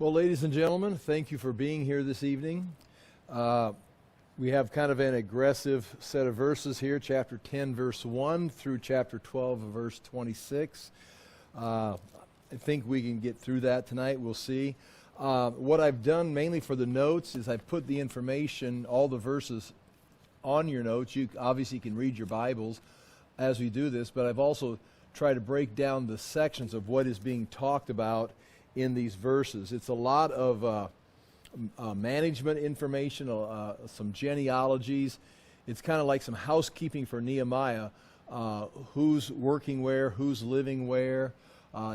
Well, ladies and gentlemen, thank you for being here this evening. We have kind of an aggressive set of verses here, chapter 10, verse 1 through chapter 12, verse 26. I think we can get through that tonight. We'll see. What I've done mainly for the notes is I've put the information, all the verses on your notes. You obviously can read your Bibles as we do this, but I've also tried to break down the sections of what is being talked about in these verses. It's a lot of management information, some genealogies. It's kind of like some housekeeping for Nehemiah. Who's working where, who's living where.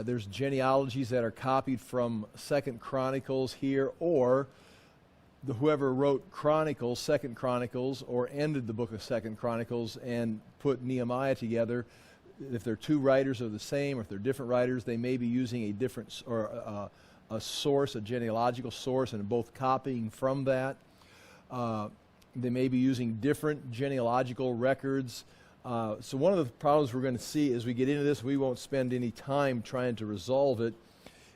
There's genealogies that are copied from 2nd Chronicles here, or whoever wrote Chronicles, 2nd Chronicles, or ended the book of 2nd Chronicles and put Nehemiah together. If they're two writers are the same, or if they're different writers, they may be using a different a source, a genealogical source, and both copying from that. They may be using different genealogical records. So one of the problems we're going to see as we get into this, we won't spend any time trying to resolve it,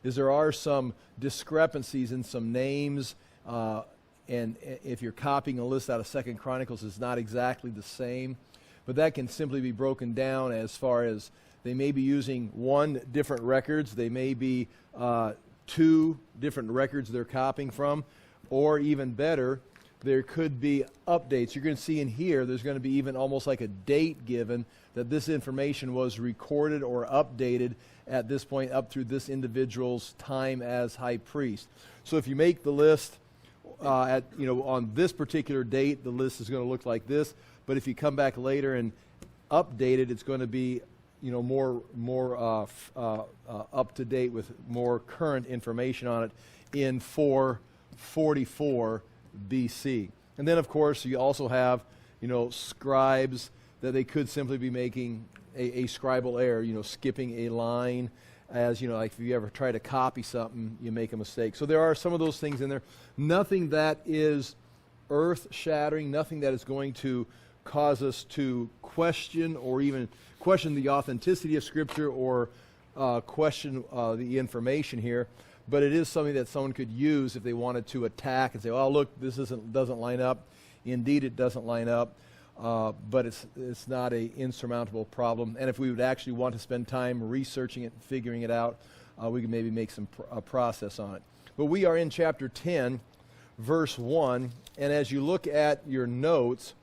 is there are some discrepancies in some names, and if you're copying a list out of 2nd Chronicles, it's not exactly the same. But that can simply be broken down as far as they may be using one different records, they may be two different records they're copying from, or even better, there could be updates. You're going to see in here, there's going to be even almost like a date given that this information was recorded or updated at this point up through this individual's time as high priest. So if you make the list on this particular date, the list is going to look like this. But if you come back later and update it, it's going to be, more up to date with more current information on it in 444 BC. And then, of course, you also have, scribes that they could simply be making a scribal error, skipping a line. As like if you ever try to copy something, you make a mistake. So there are some of those things in there. Nothing that is earth-shattering, nothing that is going to cause us to question or even question the authenticity of Scripture or question the information here. But it is something that someone could use if they wanted to attack and say, "Oh, look, this doesn't line up." Indeed, it doesn't line up, but it's not an insurmountable problem. And if we would actually want to spend time researching it and figuring it out, we could maybe make some process on it. But we are in chapter 10, verse 1, and as you look at your notes,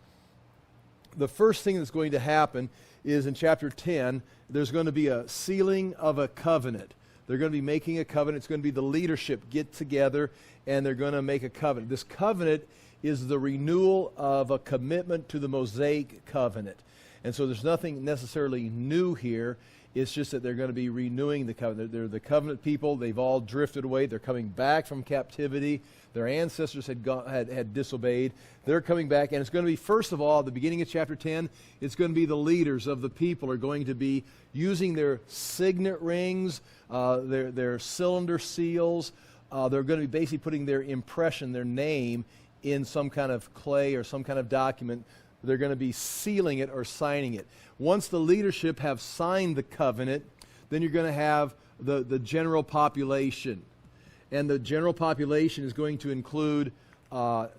the first thing that's going to happen is in chapter 10, there's going to be a sealing of a covenant. They're going to be making a covenant. It's going to be the leadership get together, and they're going to make a covenant. This covenant is the renewal of a commitment to the Mosaic covenant. And so there's nothing necessarily new here. It's just that they're going to be renewing the covenant. They're the covenant people. They've all drifted away. They're coming back from captivity. Their ancestors had disobeyed. They're coming back, and it's going to be, first of all, at the beginning of chapter 10, it's going to be the leaders of the people are going to be using their signet rings, their cylinder seals. They're going to be basically putting their impression, their name, in some kind of clay or some kind of document. They're going to be sealing it or signing it. Once the leadership have signed the covenant, then you're going to have the general population. And the general population is going to include, it's going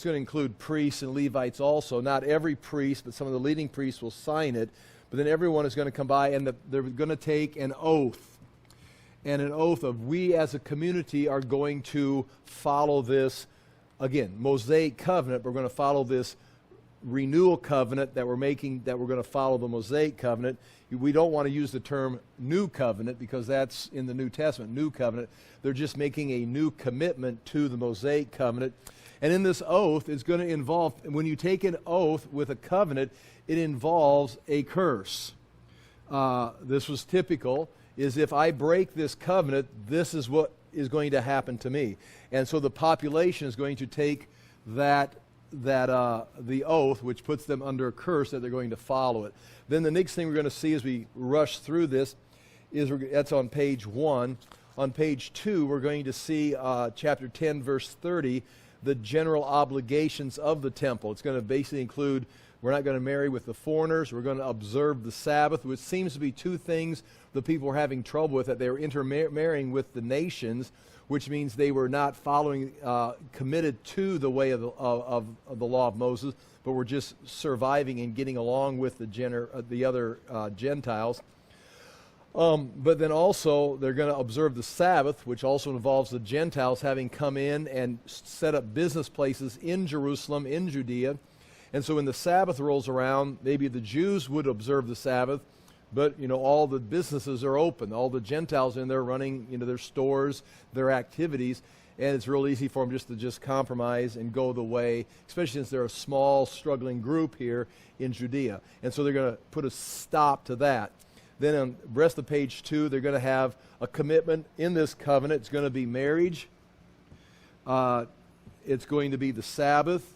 to include priests and Levites also. Not every priest, but some of the leading priests will sign it. But then everyone is going to come by, and they're going to take an oath. And an oath of, we as a community are going to follow this, again, Mosaic covenant. We're going to follow this renewal covenant that we're making, that we're going to follow the Mosaic covenant. We don't want to use the term new covenant because that's in the New Testament, new covenant. They're just making a new commitment to the Mosaic covenant. And in this oath, it's going to involve, when you take an oath with a covenant, it involves a curse. This was typical, is if I break this covenant, this is what is going to happen to me. And so the population is going to take the oath, which puts them under a curse, that they're going to follow it. Then the next thing we're going to see as we rush through this is that's on page 1. On page 2, we're going to see chapter 10, verse 30, the general obligations of the temple. It's going to basically include, we're not going to marry with the foreigners, we're going to observe the Sabbath, which seems to be two things the people were having trouble with, that they were intermarrying with the nations. which means they were not following, committed to the way of the law of Moses, but were just surviving and getting along with the other Gentiles. But then also they're going to observe the Sabbath, which also involves the Gentiles having come in and set up business places in Jerusalem, in Judea. And so when the Sabbath rolls around, maybe the Jews would observe the Sabbath, but all the businesses are open. All the Gentiles in there running their stores, their activities, and it's real easy for them to compromise and go the way, especially since they're a small, struggling group here in Judea. And so they're going to put a stop to that. Then on the rest of page 2, they're going to have a commitment in this covenant. It's going to be marriage. It's going to be the Sabbath.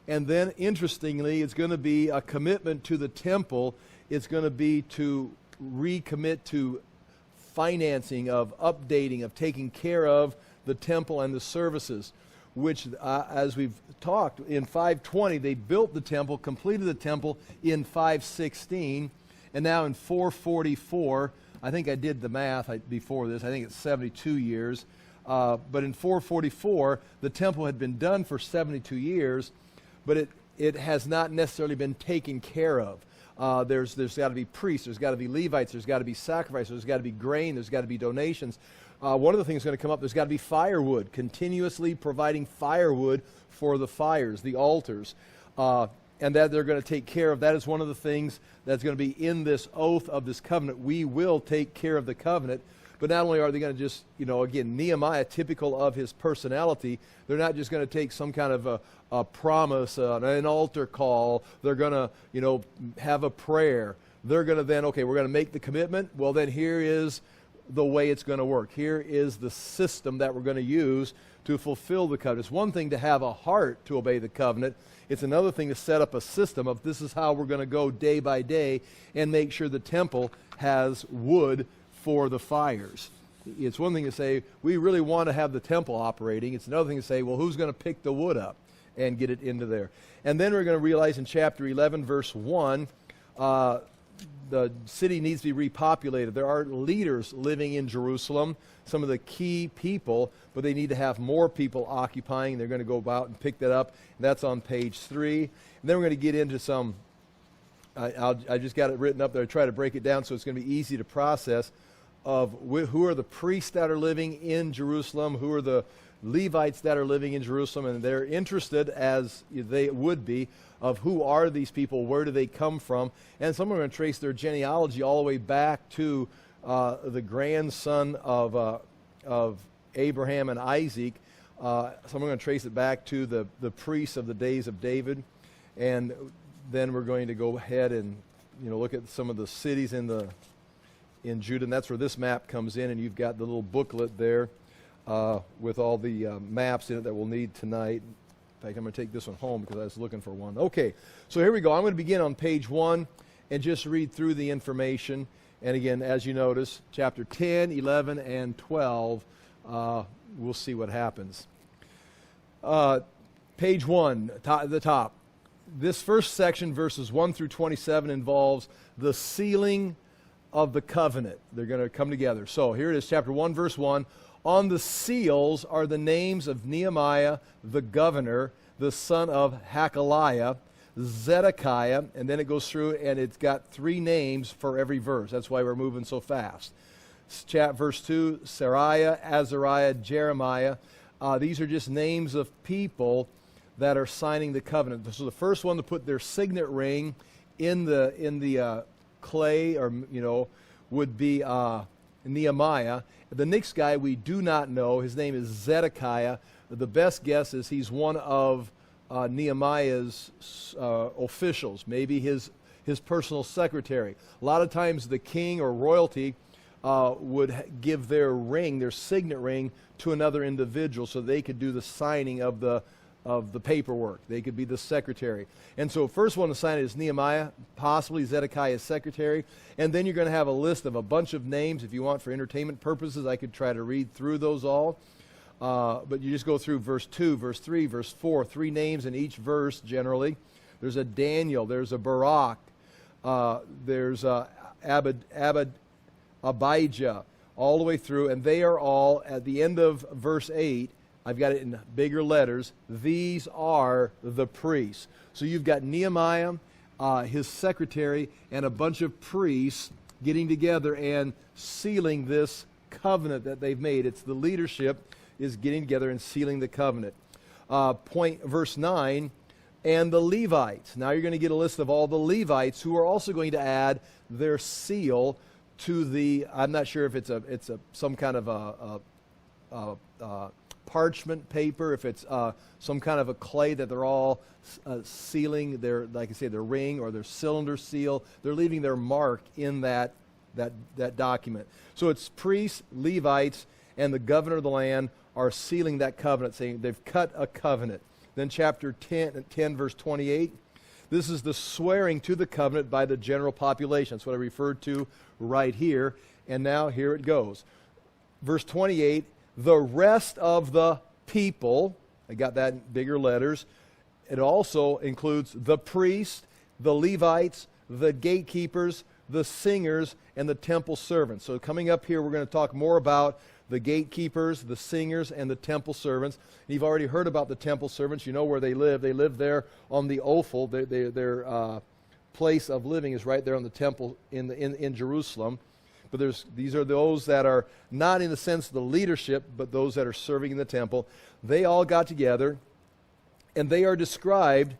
And then, interestingly, it's going to be a commitment to the temple. It's going to be to recommit to financing, of updating, of taking care of the temple and the services, which, as we've talked, in 520, they built the temple, completed the temple in 516, and now in 444, I think I did the math before this, I think it's 72 years, but in 444, the temple had been done for 72 years, but it has not necessarily been taken care of. There's got to be priests, there's got to be Levites, there's got to be sacrifices, there's got to be grain, there's got to be donations. One of the things that's going to come up, there's got to be firewood, continuously providing firewood for the fires, the altars, and that they're going to take care of. That is one of the things that's going to be in this oath of this covenant. We will take care of the covenant. But not only are they going to just, again, Nehemiah, typical of his personality, they're not just going to take some kind of a promise, an altar call. They're going to, have a prayer. They're going to then, okay, we're going to make the commitment. Well, then here is the way it's going to work. Here is the system that we're going to use to fulfill the covenant. It's one thing to have a heart to obey the covenant. It's another thing to set up a system of this is how we're going to go day by day and make sure the temple has wood for the fires. It's one thing to say, we really want to have the temple operating. It's another thing to say, well, who's going to pick the wood up and get it into there? And then we're going to realize in chapter 11, verse 1, the city needs to be repopulated. There are leaders living in Jerusalem, some of the key people, but they need to have more people occupying. They're going to go about and pick that up. That's on page 3. And then we're going to get into some, I just got it written up there. I try to break it down so it's going to be easy to process, of who are the priests that are living in Jerusalem, who are the Levites that are living in Jerusalem, and they're interested, as they would be, of who are these people, where do they come from, and some are going to trace their genealogy all the way back to the grandson of Abraham and Isaac. Some are going to trace it back to the priests of the days of David, and then we're going to go ahead and look at some of the cities in Judah, and that's where this map comes in, and you've got the little booklet there with all the maps in it that we'll need tonight. In fact, I'm going to take this one home because I was looking for one. Okay, so here we go. I'm going to begin on page 1 and just read through the information. And again, as you notice, chapter 10, 11, and 12, we'll see what happens. Page 1, the top. This first section, verses 1 through 27, involves the sealing of the covenant. They're going to come together. So here it is, chapter 1, verse 1. On the seals are the names of Nehemiah, the governor, the son of Hakaliah, Zedekiah, and then it goes through and it's got 3 names for every verse. That's why we're moving so fast. Verse 2, Sariah, Azariah, Jeremiah. These are just names of people that are signing the covenant. So the first one to put their signet ring in the clay, or would be Nehemiah. The next guy we do not know. His name is Zedekiah. The best guess is he's one of Nehemiah's officials, maybe his personal secretary. A lot of times the king or royalty would give their ring, their signet ring, to another individual so they could do the signing of the paperwork. They could be the secretary. And so first one to sign it is Nehemiah, possibly Zedekiah's secretary. And then you're going to have a list of a bunch of names. If you want for entertainment purposes, I could try to read through those all. But you just go through verse 2, verse 3, verse 4, 3 names in each verse generally. There's a Daniel, there's a Barak, there's Abijah. all the way through, and they are all, at the end of verse 8, I've got it in bigger letters, these are the priests. So you've got Nehemiah, his secretary, and a bunch of priests getting together and sealing this covenant that they've made. It's the leadership is getting together and sealing the covenant. Verse 9, and the Levites. Now you're going to get a list of all the Levites who are also going to add their seal to the, I'm not sure if it's some kind of a parchment paper, if it's some kind of a clay that they're all sealing their, like I say, their ring or their cylinder seal. They're leaving their mark in that document. So it's priests, Levites, and the governor of the land are sealing that covenant, saying they've cut a covenant. Then chapter 10 verse 28, this is the swearing to the covenant by the general population. That's what I referred to right here. And now here it goes. Verse 28, the rest of the people, I got that in bigger letters. It also includes the priests, the Levites, the gatekeepers, the singers, and the temple servants. So coming up here, we're going to talk more about the gatekeepers, the singers, and the temple servants. You've already heard about the temple servants. You know where they live. They live there on the Ophel. Their place of living is right there on the temple in Jerusalem. But these are those that are not in the sense of the leadership, but those that are serving in the temple. They all got together, and they are described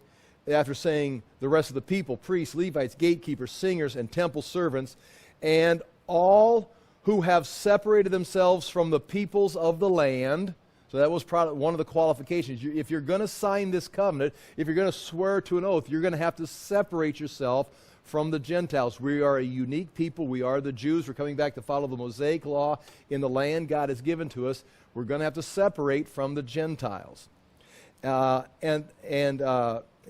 after saying the rest of the people, priests, Levites, gatekeepers, singers, and temple servants, and all who have separated themselves from the peoples of the land. So that was probably one of the qualifications. If you're going to sign this covenant, if you're going to swear to an oath, you're going to have to separate yourself from the Gentiles. We are a unique people. We are the Jews. We're coming back to follow the Mosaic law in the land God has given to us. We're going to have to separate from the Gentiles. It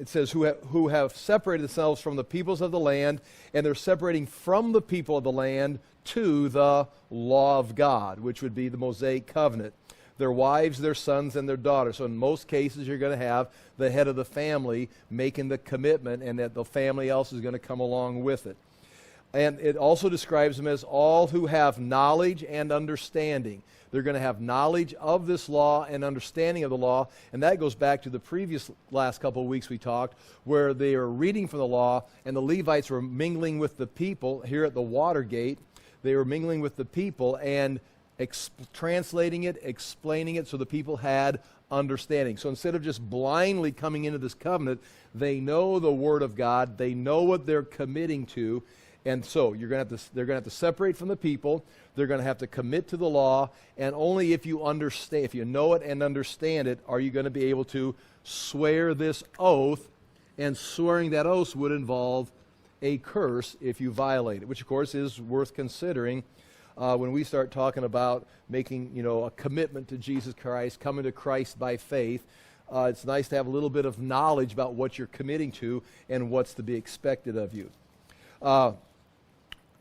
says, who have separated themselves from the peoples of the land, and they're separating from the people of the land to the law of God, which would be the Mosaic covenant. Their wives, their sons, and their daughters. So in most cases, you're going to have the head of the family making the commitment, and that the family else is going to come along with it. And it also describes them as all who have knowledge and understanding. They're going to have knowledge of this law and understanding of the law. And that goes back to the last couple of weeks we talked, where they are reading from the law, and the Levites were mingling with the people here at the Watergate. They were mingling with the people and translating it, explaining it, so the people had understanding. So instead of just blindly coming into this covenant, they know the Word of God. They know what they're committing to. And so they're going to have to separate from the people. They're going to have to commit to the law. And only if you understand, if you know it and understand it, are you going to be able to swear this oath. And swearing that oath would involve a curse if you violate it, which of course is worth considering when we start talking about making, a commitment to Jesus Christ, coming to Christ by faith. It's nice to have a little bit of knowledge about what you're committing to and what's to be expected of you.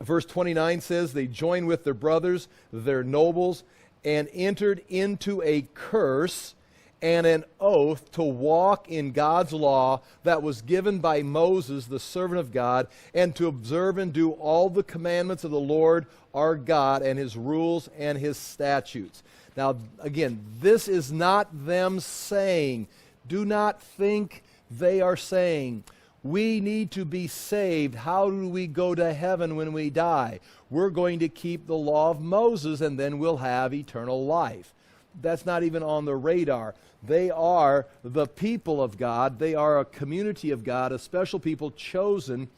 Verse 29 says, they joined with their brothers, their nobles, and entered into a curse and an oath to walk in God's law that was given by Moses, the servant of God, and to observe and do all the commandments of the Lord our God and his rules and his statutes. Now, again, this is not them saying, do not think they are saying, we need to be saved. How do we go to heaven when we die? We're going to keep the law of Moses and then we'll have eternal life. That's not even on the radar. They are the people of God. They are a community of God, a special people chosen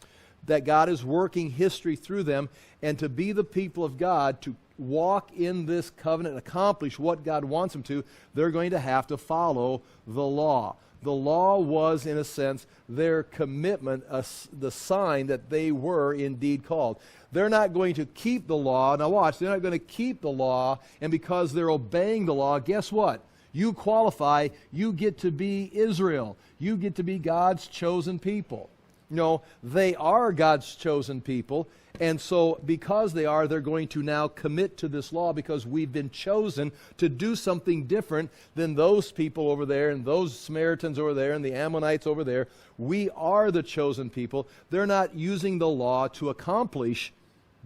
that God is working history through them. And to be the people of God, to walk in this covenant, accomplish what God wants them to, they're going to have to follow the law. The law was, in a sense, their commitment, the sign that they were indeed called. They're not going to keep the law. Now watch, they're not going to keep the law, and because they're obeying the law, guess what? You qualify, you get to be Israel. You get to be God's chosen people. No, they are God's chosen people, and so because they are, they're going to now commit to this law because we've been chosen to do something different than those people over there and those Samaritans over there and the Ammonites over there. We are the chosen people. They're not using the law to accomplish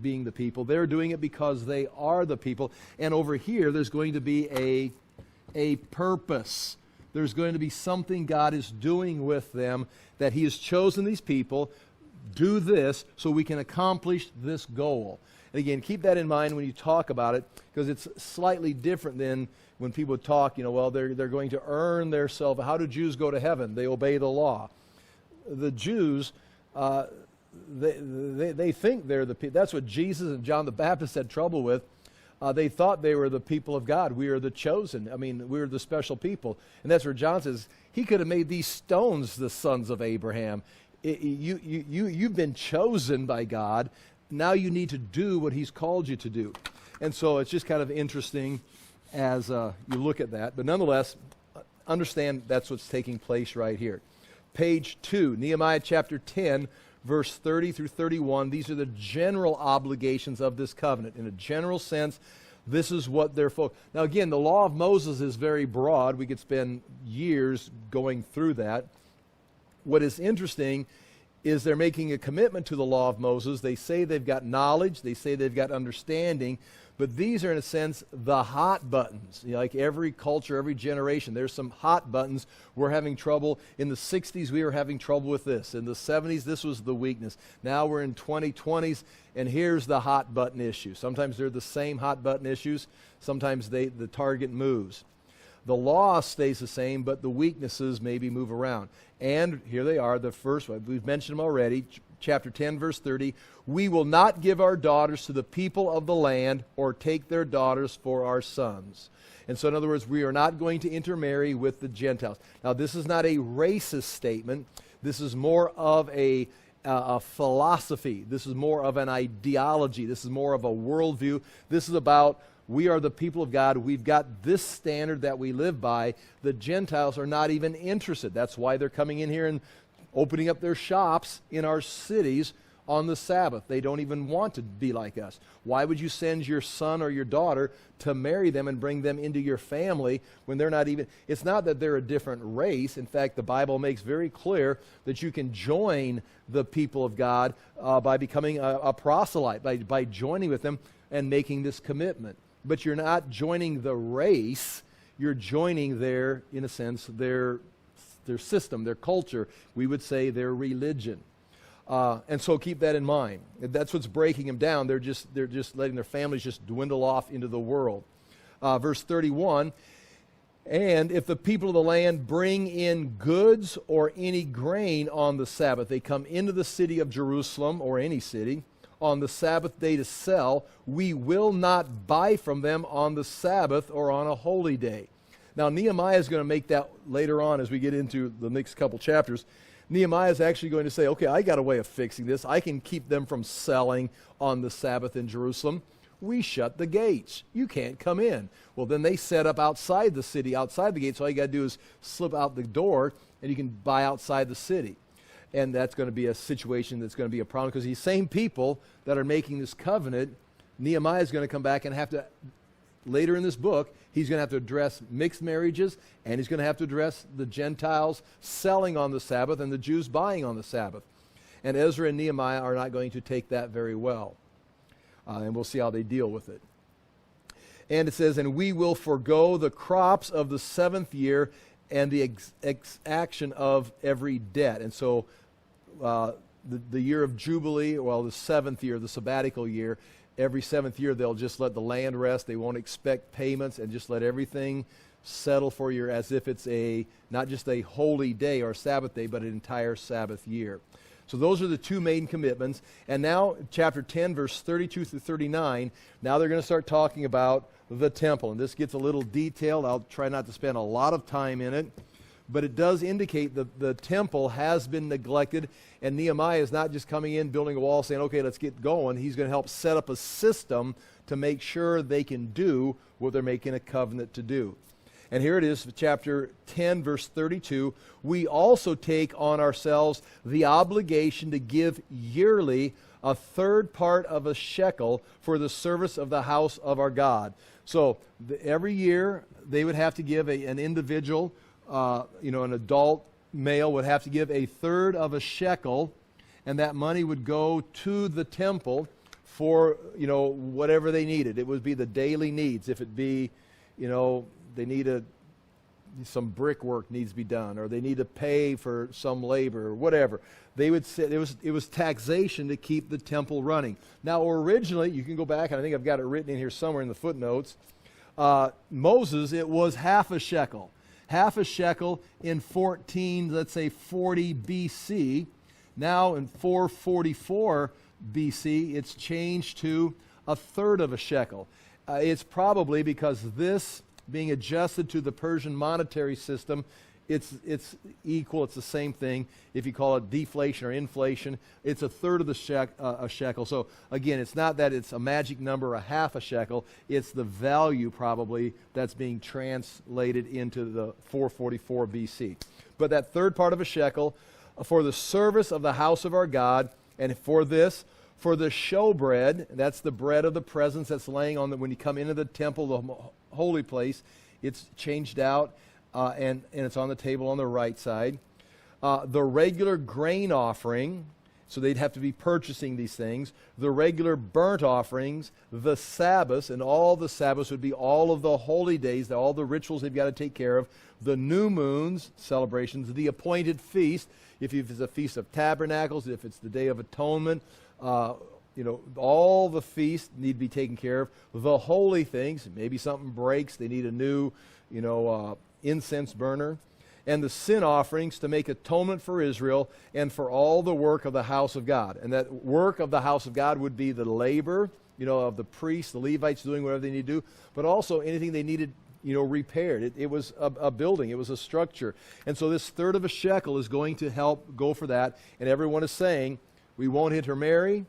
being the people. They're doing it because they are the people. And over here, there's going to be a purpose. There's going to be something God is doing with them, that He has chosen these people. Do this so we can accomplish this goal. And again, keep that in mind when you talk about it, because it's slightly different than when people talk, well, they're going to earn their salvation. How do Jews go to heaven? They obey the law. The Jews, they think they're the people. That's what Jesus and John the Baptist had trouble with. They thought they were the people of God. We are the chosen. We are the special people. And that's where John says, he could have made these stones the sons of Abraham. You've been chosen by God. Now you need to do what He's called you to do. And so it's just kind of interesting as you look at that. But nonetheless, understand that's what's taking place right here. Page 2, Nehemiah chapter 10, verse 30 through 31. These are the general obligations of this covenant. In a general sense, this is what they're for. Now again, the law of Moses is very broad. We could spend years going through that. What is interesting is they're making a commitment to the law of Moses. They say they've got knowledge. They say they've got understanding. But these are, in a sense, the hot buttons. Like every culture, every generation, there's some hot buttons. We're having trouble. In the 60s, we were having trouble with this. In the 70s, this was the weakness. Now we're in 2020s, and here's the hot button issue. Sometimes they're the same hot button issues. Sometimes the target moves. The law stays the same, but the weaknesses maybe move around. And here they are, the first one. We've mentioned them already. Chapter 10, verse 30, we will not give our daughters to the people of the land or take their daughters for our sons. And so in other words, we are not going to intermarry with the Gentiles. Now this is not a racist statement. This is more of a philosophy. This is more of an ideology. This is more of a worldview. This is about, we are the people of God. We've got this standard that we live by. The Gentiles are not even interested. That's why they're coming in here and opening up their shops in our cities on the Sabbath. They don't even want to be like us. Why would you send your son or your daughter to marry them and bring them into your family when they're not even... It's not that they're a different race. In fact, the Bible makes very clear that you can join the people of God by becoming a proselyte, by joining with them and making this commitment. But you're not joining the race. You're joining their, in a sense, their system, their culture, we would say their religion. And so keep that in mind. That's what's breaking them down. They're just letting their families just dwindle off into the world. Verse 31, and if the people of the land bring in goods or any grain on the Sabbath, they come into the city of Jerusalem or any city on the Sabbath day to sell, we will not buy from them on the Sabbath or on a holy day. Now, Nehemiah is going to make that later on as we get into the next couple chapters. Nehemiah is actually going to say, okay, I got a way of fixing this. I can keep them from selling on the Sabbath in Jerusalem. We shut the gates. You can't come in. Well, then they set up outside the city, outside the gates. All you got to do is slip out the door, and you can buy outside the city. And that's going to be a situation that's going to be a problem, because these same people that are making this covenant, Nehemiah is going to come back and have to, later in this book, he's going to have to address mixed marriages, and he's going to have to address the Gentiles selling on the Sabbath and the Jews buying on the Sabbath. And Ezra and Nehemiah are not going to take that very well. And we'll see how they deal with it. And it says, and we will forego the crops of the 7th year and the exaction of every debt. And so the year of Jubilee, well, the 7th year, the sabbatical year, every 7th year they'll just let the land rest. They won't expect payments and just let everything settle for you as if it's not just a holy day or a Sabbath day, but an entire Sabbath year. So those are the two main commitments. And now, chapter 10, verse 32 through 39, now they're going to start talking about the temple. And this gets a little detailed. I'll try not to spend a lot of time in it. But it does indicate that the temple has been neglected. And Nehemiah is not just coming in, building a wall, saying, okay, let's get going. He's going to help set up a system to make sure they can do what they're making a covenant to do. And here it is, chapter 10, verse 32. We also take on ourselves the obligation to give yearly a third part of a shekel for the service of the house of our God. So every year they would have to give an individual, an adult male would have to give a third of a shekel, and that money would go to the temple for, whatever they needed. It would be the daily needs. If it be, they need some brickwork needs to be done, or they need to pay for some labor, or whatever. They would say it was taxation to keep the temple running. Now, originally, you can go back, and I think I've got it written in here somewhere in the footnotes. Moses, it was half a shekel. Half a shekel in 40 BC. Now in 444 BC, it's changed to a third of a shekel. It's probably because this being adjusted to the Persian monetary system, it's equal, it's the same thing. If you call it deflation or inflation, it's a third of the a shekel. So again, it's not that it's a magic number, a half a shekel. It's the value probably that's being translated into the 444 BC. But that third part of a shekel, for the service of the house of our God, and for the showbread, that's the bread of the presence that's laying on when you come into the temple, the holy place, it's changed out, and it's on the table on the right side. The regular grain offering, so they'd have to be purchasing these things. The regular burnt offerings, the Sabbaths, and all the Sabbaths would be all of the holy days, all the rituals they've got to take care of. The new moons, celebrations, the appointed feast, if it's a Feast of Tabernacles, if it's the Day of Atonement, all the feasts need to be taken care of. The holy things, maybe something breaks, they need a new, incense burner. And the sin offerings to make atonement for Israel and for all the work of the house of God. And that work of the house of God would be the labor, of the priests, the Levites doing whatever they need to do, but also anything they needed, repaired. It was a building. It was a structure. And so this third of a shekel is going to help go for that. And everyone is saying, we won't intermarry,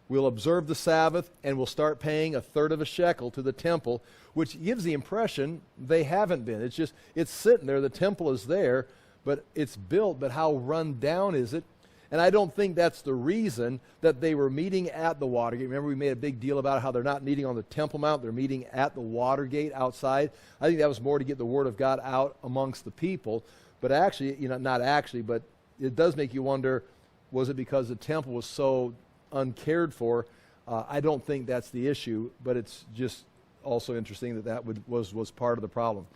we'll observe the Sabbath, and we'll start paying a third of a shekel to the temple, which gives the impression they haven't been. It's sitting there. The temple is there, but it's built, but how run down is it? And I don't think that's the reason that they were meeting at the Watergate. Remember, we made a big deal about how they're not meeting on the Temple Mount. They're meeting at the Watergate outside. I think that was more to get the Word of God out amongst the people. But actually, not actually, but it does make you wonder, was it because the temple was so uncared for? I don't think that's the issue, but it's just also interesting that was part of the problem.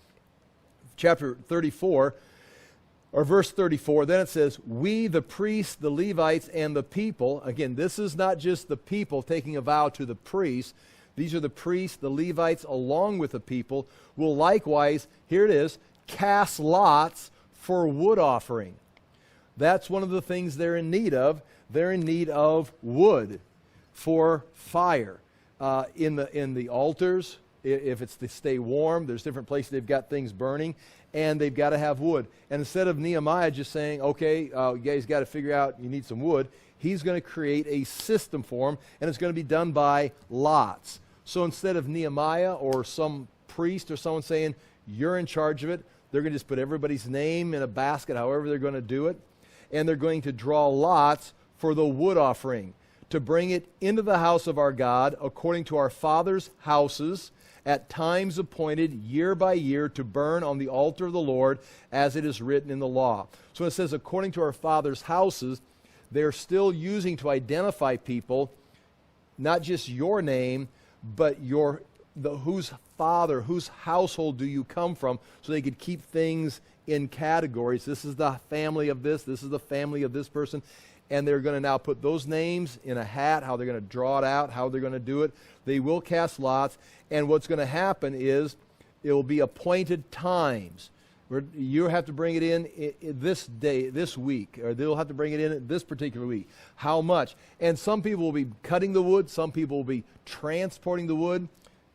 Chapter 34, or verse 34, then it says, we, the priests, the Levites, and the people. Again, this is not just the people taking a vow to the priests. These are the priests, the Levites, along with the people, will likewise, here it is, cast lots for wood offering. That's one of the things they're in need of. They're in need of wood for fire. In the altars, if it's to stay warm, there's different places they've got things burning, and they've got to have wood. And instead of Nehemiah just saying, okay, you guys got to figure out you need some wood, he's going to create a system for them, and it's going to be done by lots. So instead of Nehemiah or some priest or someone saying, you're in charge of it, they're going to just put everybody's name in a basket, however they're going to do it, and they're going to draw lots for the wood offering, to bring it into the house of our God according to our fathers' houses, at times appointed year by year, to burn on the altar of the Lord, as it is written in the law. So when it says according to our fathers' houses, they're still using to identify people, not just your name, but whose father, whose household do you come from, so they could keep things in categories. This is the family of this is the family of this person. And they're going to now put those names in a hat, how they're going to draw it out, how they're going to do it. They will cast lots. And what's going to happen is it will be appointed times. You have to bring it in this day, this week, or they'll have to bring it in this particular week. How much? And some people will be cutting the wood. Some people will be transporting the wood.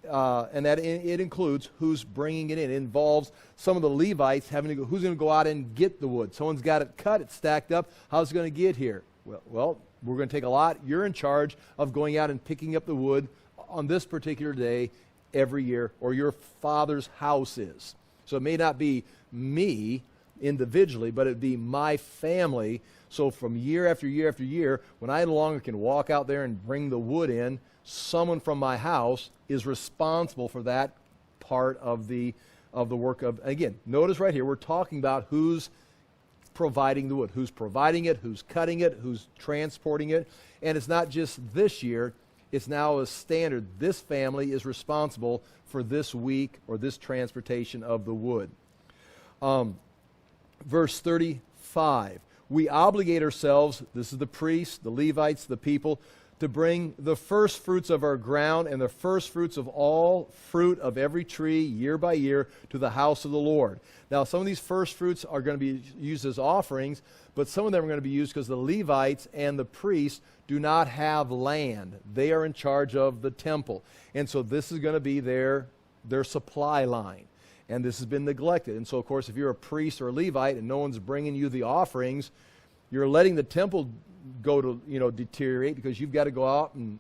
And that it includes who's bringing it in. It involves some of the Levites having to go, who's going to go out and get the wood. Someone's got it cut, it's stacked up. How's it going to get here? Well, we're going to take a lot. You're in charge of going out and picking up the wood on this particular day every year, or your father's house is. So it may not be me individually, but it'd be my family. So from year after year after year, when I no longer can walk out there and bring the wood in, someone from my house is responsible for that part of the work of, again, notice right here, we're talking about who's providing the wood, who's providing it, who's cutting it, who's transporting it. And it's not just this year, It's now a standard. This family is responsible for this week or this transportation of the wood. Verse 35, we obligate ourselves, this is the priests, the Levites, the people, to bring the first fruits of our ground and the first fruits of all fruit of every tree year by year to the house of the Lord. Now, some of these first fruits are going to be used as offerings, but some of them are going to be used because the Levites and the priests do not have land. They are in charge of the temple. And so this is going to be their supply line. And this has been neglected. And so, of course, if you're a priest or a Levite and no one's bringing you the offerings, you're letting the temple go to, deteriorate because you've got to go out and,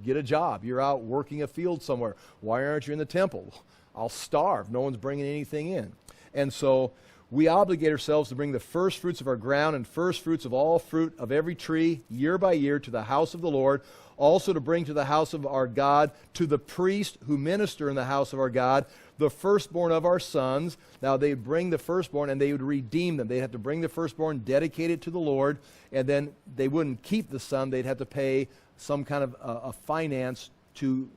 get a job. You're out working a field somewhere. Why aren't you in the temple? I'll starve. No one's bringing anything in. And so we obligate ourselves to bring the first fruits of our ground and first fruits of all fruit of every tree year by year to the house of the Lord, also to bring to the house of our God, to the priest who minister in the house of our God, the firstborn of our sons. Now they would bring the firstborn and they would redeem them. They'd have to bring the firstborn, dedicate it to the Lord, and then they wouldn't keep the son. They'd have to pay some kind of a finance to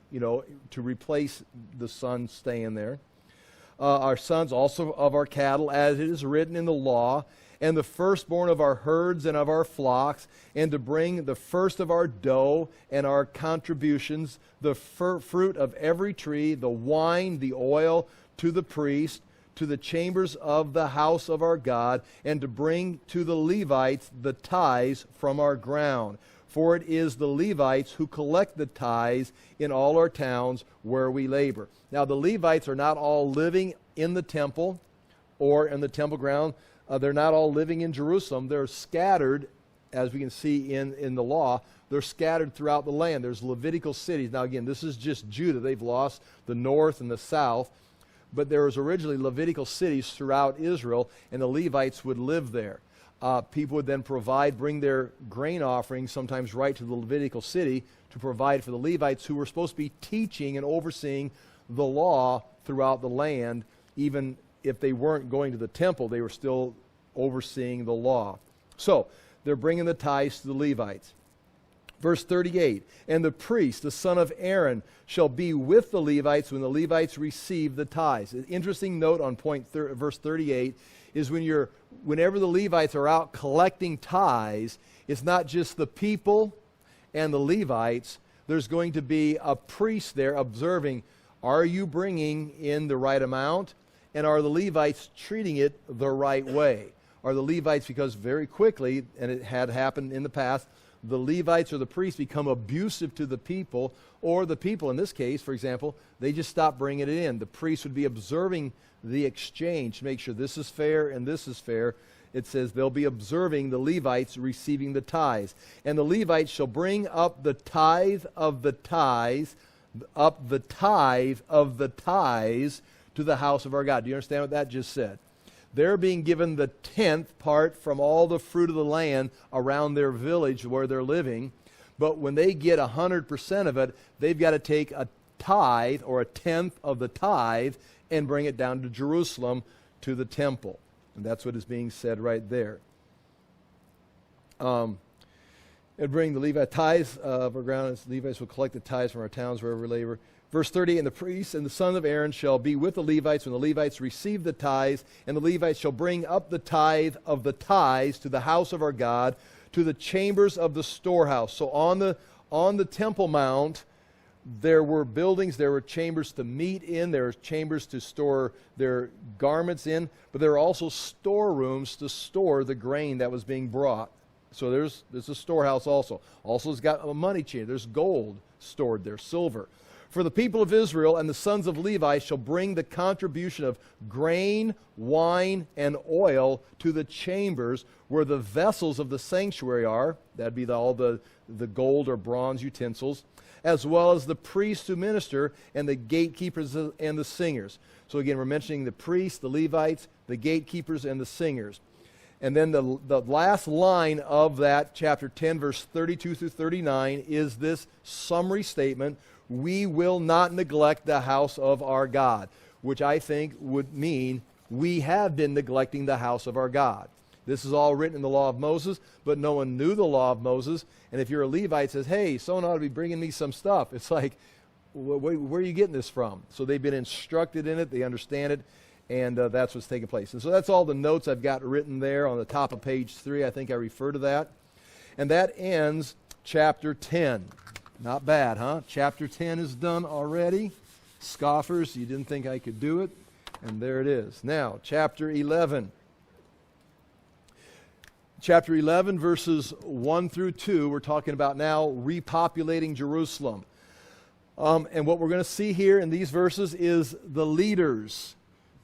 replace the son staying there. Our sons also of our cattle, as it is written in the law, and the firstborn of our herds and of our flocks, and to bring the first of our dough and our contributions, the fruit of every tree, the wine, the oil, to the priest, to the chambers of the house of our God, and to bring to the Levites the tithes from our ground. For it is the Levites who collect the tithes in all our towns where we labor. Now the Levites are not all living in the temple or in the temple ground. They're not all living in Jerusalem. They're scattered, as we can see in the law. They're scattered throughout the land. There's Levitical cities. Now again, this is just Judah. They've lost the north and the south. But there was originally Levitical cities throughout Israel, and the Levites would live there. People would then bring their grain offerings sometimes right to the Levitical city to provide for the Levites, who were supposed to be teaching and overseeing the law throughout the land. Even if they weren't going to the temple, they were still overseeing the law. So they're bringing the tithes to the Levites. Verse 38, and the priest, the son of Aaron, shall be with the Levites when the Levites receive the tithes. An interesting note on verse 38 is whenever the Levites are out collecting tithes, it's not just the people and the Levites. There's going to be a priest there observing, are you bringing in the right amount? And are the Levites treating it the right way? Are the Levites, because very quickly, and it had happened in the past, the Levites or the priests become abusive to the people, or the people, in this case, for example, they just stop bringing it in. The priest would be observing the exchange to make sure this is fair and this is fair. It says they'll be observing the Levites receiving the tithes. And the Levites shall bring up the tithe of the tithes, up the tithe of the tithes to the house of our God. Do you understand what that just said? They're being given the 10th part from all the fruit of the land around their village where they're living. But when they get 100% of it, they've got to take a tithe or a tenth of the tithe and bring it down to Jerusalem to the temple. And that's what is being said right there. And bring the Levite tithes of our ground, as Levites will collect the tithes from our towns wherever we labor. Verse 30, and the priests and the son of Aaron shall be with the Levites when the Levites receive the tithes, and the Levites shall bring up the tithe of the tithes to the house of our God, to the chambers of the storehouse. So on the Temple Mount, there were buildings, there were chambers to meet in, there were chambers to store their garments in, but there were also storerooms to store the grain that was being brought. So there's a storehouse also. Also it's got a money chain. There's gold stored there, silver. For the people of Israel and the sons of Levi shall bring the contribution of grain, wine, and oil to the chambers where the vessels of the sanctuary are. That'd be all the gold or bronze utensils, as well as the priests who minister and the gatekeepers and the singers. So again, we're mentioning the priests, the Levites, the gatekeepers, and the singers. And then the last line of that, chapter 10, verse 32 through 39, is this summary statement: we will not neglect the house of our God, which I think would mean we have been neglecting the house of our God. This is all written in the law of Moses, but no one knew the law of Moses. And if you're a Levite, says, hey, someone ought to be bringing me some stuff. It's like, where are you getting this from? So they've been instructed in it. They understand it. And that's what's taking place. And so that's all the notes I've got written there on the top of page 3. I think I refer to that. And that ends chapter 10. Not bad, huh? Chapter 10 is done already. Scoffers, you didn't think I could do it. And there it is. Now, chapter 11. Chapter 11, verses 1 through 2, we're talking about now repopulating Jerusalem. And what we're going to see here in these verses is the leaders.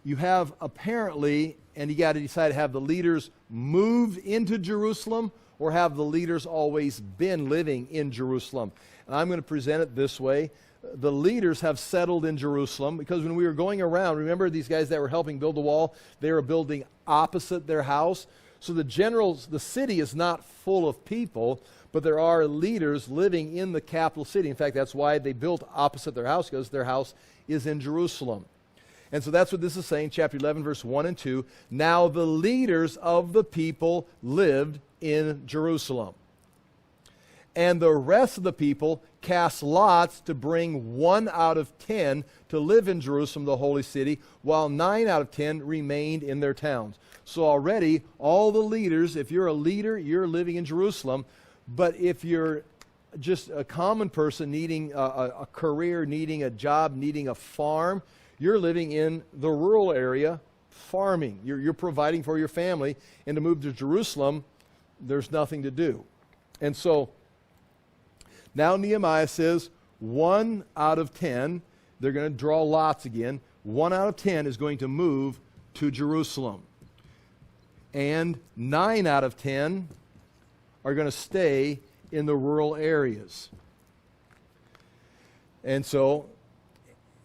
You have apparently, and you got to decide, have the leaders moved into Jerusalem or have the leaders always been living in Jerusalem? And I'm going to present it this way. The leaders have settled in Jerusalem because when we were going around, remember these guys that were helping build the wall, they were building opposite their house. So the city is not full of people, but there are leaders living in the capital city. In fact, that's why they built opposite their house, because their house is in Jerusalem. And so that's what this is saying, chapter 11, verse 1 and 2. Now the leaders of the people lived in Jerusalem. And the rest of the people cast lots to bring 1 out of 10 to live in Jerusalem, the holy city, while 9 out of 10 remained in their towns. So already, all the leaders, if you're a leader, you're living in Jerusalem. But if you're just a common person needing a career, needing a job, needing a farm, you're living in the rural area, farming. You're providing for your family. And to move to Jerusalem, there's nothing to do. And so, now Nehemiah says 1 out of 10, they're going to draw lots again. 1 out of 10 is going to move to Jerusalem. And 9 out of 10 are going to stay in the rural areas. And so,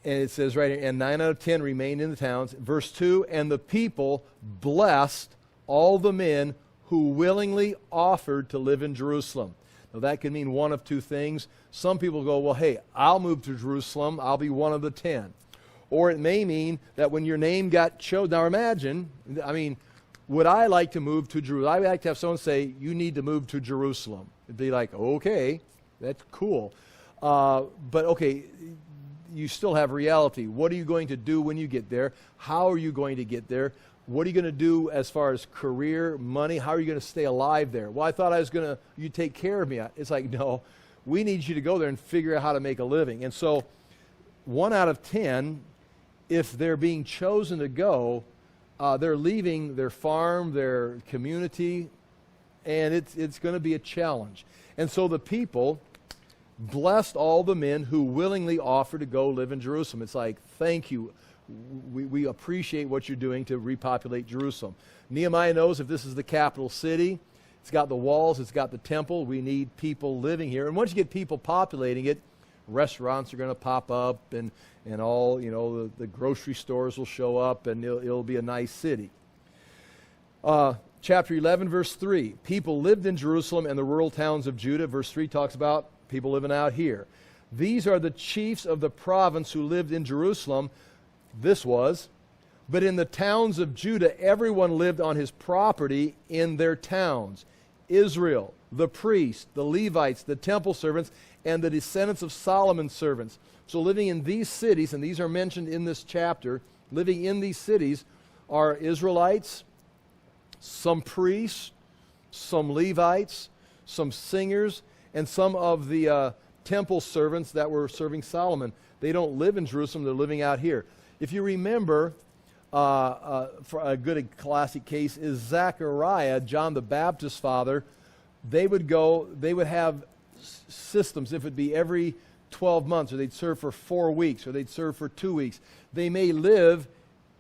and it says right here, and 9 out of 10 remained in the towns. Verse 2, and the people blessed all the men who willingly offered to live in Jerusalem. Now that could mean one of two things. Some people go, well, hey, I'll move to Jerusalem. I'll be one of the 10. Or it may mean that when your name got chosen. Now imagine, would I like to move to Jerusalem? I would like to have someone say, you need to move to Jerusalem. It'd be like, okay, that's cool. But okay, you still have reality. What are you going to do when you get there? How are you going to get there? What are you going to do as far as career, money? How are you going to stay alive there? Well, I thought you take care of me. It's like, no, we need you to go there and figure out how to make a living. And so 1 out of 10, if they're being chosen to go, they're leaving their farm, their community, and it's going to be a challenge. And so the people blessed all the men who willingly offered to go live in Jerusalem. It's like, thank you. We appreciate what you're doing to repopulate Jerusalem. Nehemiah knows if this is the capital city, it's got the walls, it's got the temple, we need people living here. And once you get people populating it, restaurants are going to pop up and all, the grocery stores will show up and it'll be a nice city. Chapter 11, verse 3, people lived in Jerusalem and the rural towns of Judah. Verse 3 talks about people living out here. These are the chiefs of the province who lived in Jerusalem. But in the towns of Judah, everyone lived on his property in their towns. Israel, the priests, the Levites, the temple servants, and the descendants of Solomon's servants. So living in these cities, and these are mentioned in this chapter, living in these cities are Israelites, some priests, some Levites, some singers, and some of the temple servants that were serving Solomon. They don't live in Jerusalem, they're living out here. If you remember, for a good classic case is Zechariah, John the Baptist's father. They would have systems. If it'd be every 12 months, or they'd serve for 4 weeks, or they'd serve for 2 weeks. They may live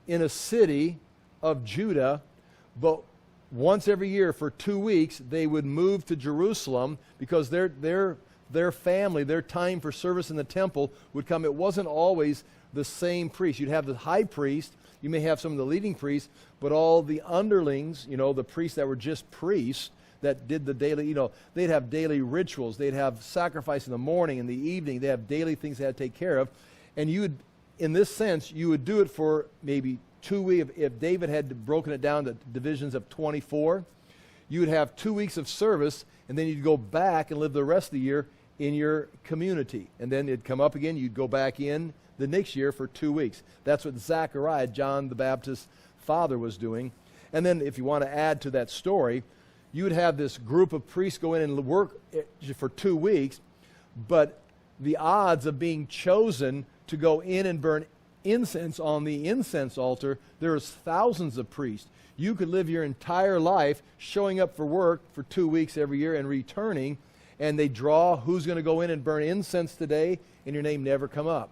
in a city of Judah, but once every year for 2 weeks, they would move to Jerusalem because their family, their time for service in the temple would come. It wasn't always the same priest. You'd have the high priest, you may have some of the leading priests, but all the underlings, the priests that were just priests that did the daily, they'd have daily rituals. They'd have sacrifice in the morning, in the evening. They have daily things they had to take care of. And in this sense, you would do it for maybe 2 weeks. If David had broken it down to divisions of 24, you would have 2 weeks of service, and then you'd go back and live the rest of the year in your community. And then it'd come up again, you'd go back in the next year for 2 weeks. That's what Zechariah, John the Baptist's father, was doing. And then if you want to add to that story, you would have this group of priests go in and work for 2 weeks, but the odds of being chosen to go in and burn incense on the incense altar, there's thousands of priests. You could live your entire life showing up for work for 2 weeks every year and returning, and they draw who's going to go in and burn incense today, and your name never come up.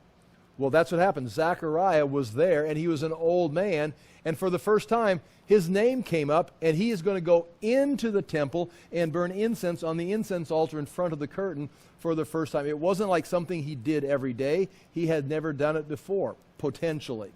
Well, that's what happened. Zechariah was there, and he was an old man, and for the first time, his name came up, and he is going to go into the temple and burn incense on the incense altar in front of the curtain for the first time. It wasn't like something he did every day. He had never done it before, potentially.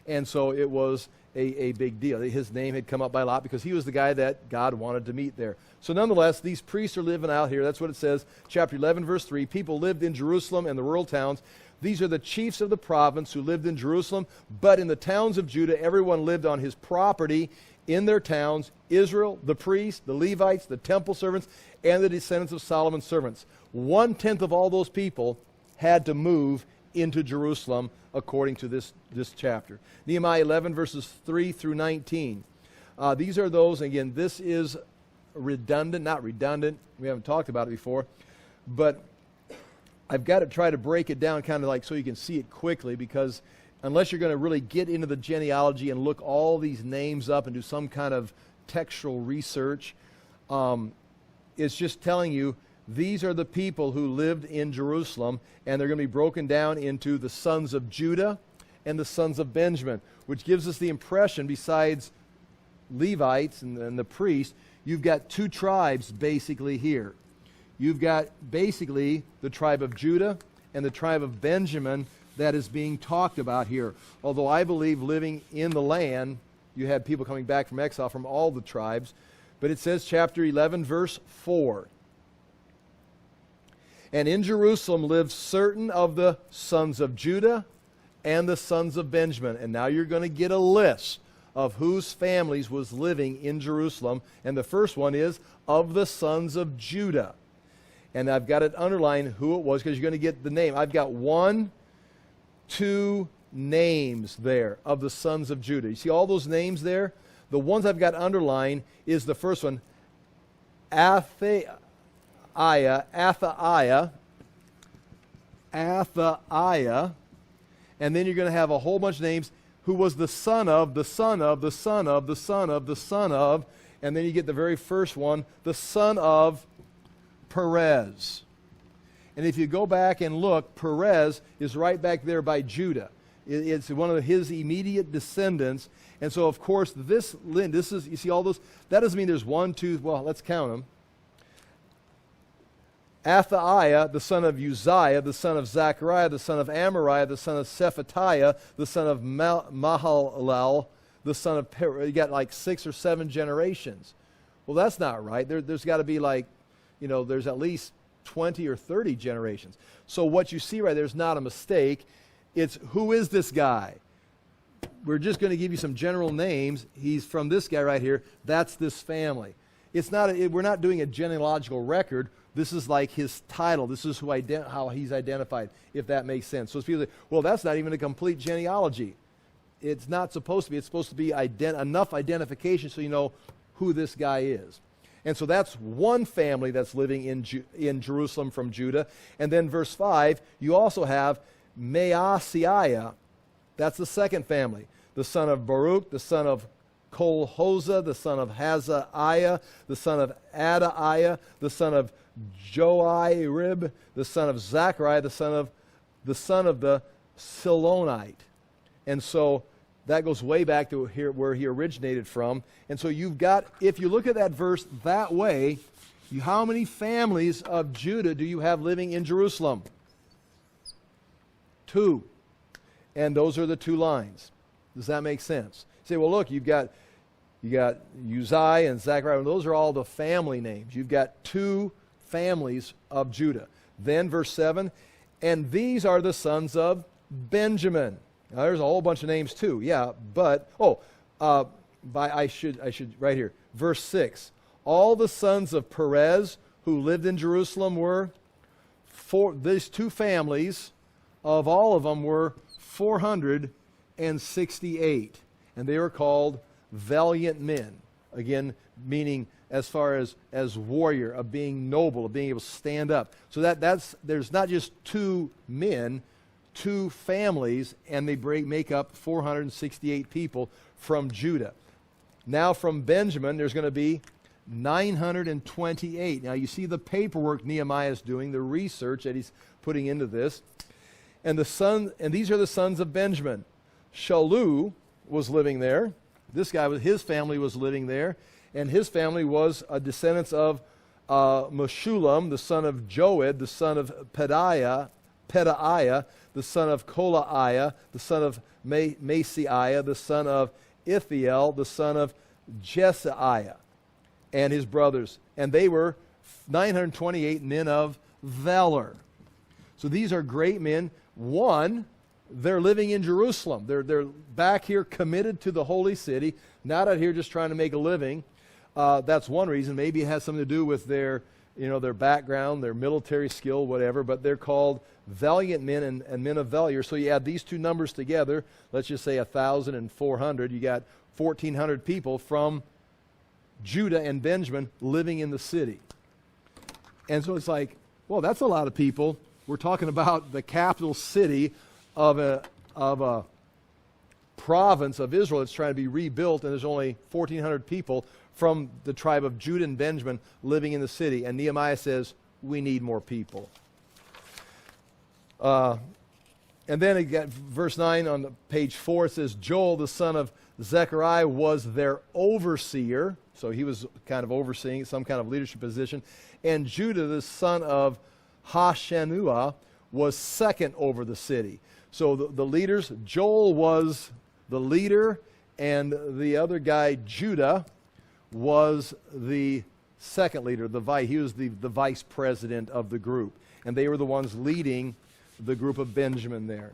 And so it was a big deal. His name had come up by lot because he was the guy that God wanted to meet there. So nonetheless, these priests are living out here. That's what it says, chapter 11, verse 3. People lived in Jerusalem and the rural towns. These are the chiefs of the province who lived in Jerusalem, but in the towns of Judah, everyone lived on his property in their towns. Israel, the priests, the Levites, the temple servants, and the descendants of Solomon's servants. 1/10 of all those people had to move into Jerusalem according to this chapter. Nehemiah 11, verses 3 through 19. These are those, again, this is redundant, not redundant. We haven't talked about it before, but I've got to try to break it down kind of like so you can see it quickly, because unless you're going to really get into the genealogy and look all these names up and do some kind of textual research, it's just telling you these are the people who lived in Jerusalem, and they're going to be broken down into the sons of Judah and the sons of Benjamin, which gives us the impression, besides Levites and the priests, you've got two tribes basically here. You've got basically the tribe of Judah and the tribe of Benjamin that is being talked about here. Although I believe living in the land, you had people coming back from exile from all the tribes. But it says, chapter 11, verse 4. And in Jerusalem lived certain of the sons of Judah and the sons of Benjamin. And now you're going to get a list of whose families was living in Jerusalem. And the first one is of the sons of Judah. And I've got it underlined who it was because you're going to get the name. I've got 1, 2 names there of the sons of Judah. You see all those names there? The ones I've got underlined is the first one, Athaiah, and then you're going to have a whole bunch of names, who was the son of, the son of, the son of, the son of, the son of, and then you get the very first one, the son of Perez. And if you go back and look, Perez is right back there by Judah. It's one of his immediate descendants. And so, of course, this is, you see all those, that doesn't mean there's 1, 2, well, let's count them. Athaiah, the son of Uzziah, the son of Zechariah, the son of Amariah, the son of Shephatiah, the son of Mahalalel, the son of you got like 6 or 7 generations. Well, that's not right. There's got to be like, there's at least 20 or 30 generations. So what you see right there is not a mistake. It's who is this guy? We're just going to give you some general names. He's from this guy right here. That's this family. It's not. We're not doing a genealogical record. This is like his title. This is how he's identified, if that makes sense. So it's people say, well, that's not even a complete genealogy. It's not supposed to be. It's supposed to be enough identification so you know who this guy is. And so that's one family that's living in Jerusalem from Judah. And then verse 5, you also have Maaseiah. That's the second family. The son of Baruch, the son of Kolhoza, the son of Hazaiah, the son of Adaiah, the son of Joirib, the son of Zechariah, the son of the Silonite. And so that goes way back to here where he originated from. And so you've got, if you look at that verse that way, how many families of Judah do you have living in Jerusalem? 2. And those are the 2 lines. Does that make sense? You say, well, look, you got Uzziah and Zechariah, and those are all the family names. You've got 2 families of Judah. Then verse 7, and these are the sons of Benjamin. Now, there's a whole bunch of names too, yeah, but, I should, right here, verse 6. All the sons of Perez who lived in Jerusalem were, these two families, of all of them were 468. And they were called valiant men. Again, meaning as far as warrior, of being noble, of being able to stand up. So there's not just two men, two families, and they make up 468 people from Judah. Now from Benjamin, there's going to be 928. Now you see the paperwork Nehemiah is doing, the research that he's putting into this. And these are the sons of Benjamin. Shalu was living there. This guy, his family was living there. And his family was a descendant of Meshullam, the son of Joed, the son of Pedaiah, the son of Kolaiah, the son of Maaseiah, the son of Ithiel, the son of Jesaiah, and his brothers. And they were 928 men of valor. So these are great men. One, they're living in Jerusalem. They're back here committed to the holy city, not out here just trying to make a living. That's one reason. Maybe it has something to do with their background, their military skill, whatever, but they're called valiant men and men of valor. So you add these two numbers together, let's just say 1,400, you got 1,400 people from Judah and Benjamin living in the city. And so it's like, well, that's a lot of people. We're talking about the capital city of a province of Israel that's trying to be rebuilt, and there's only 1,400 people from the tribe of Judah and Benjamin living in the city. And Nehemiah says, we need more people. And then again, verse 9 on page 4, it says, Joel, the son of Zechariah, was their overseer. So he was kind of overseeing some kind of leadership position. And Judah, the son of Hashanuah, was second over the city. So the leaders, Joel was the leader, and the other guy, Judah, was the second leader. He was the vice president of the group. And they were the ones leading the group of Benjamin there.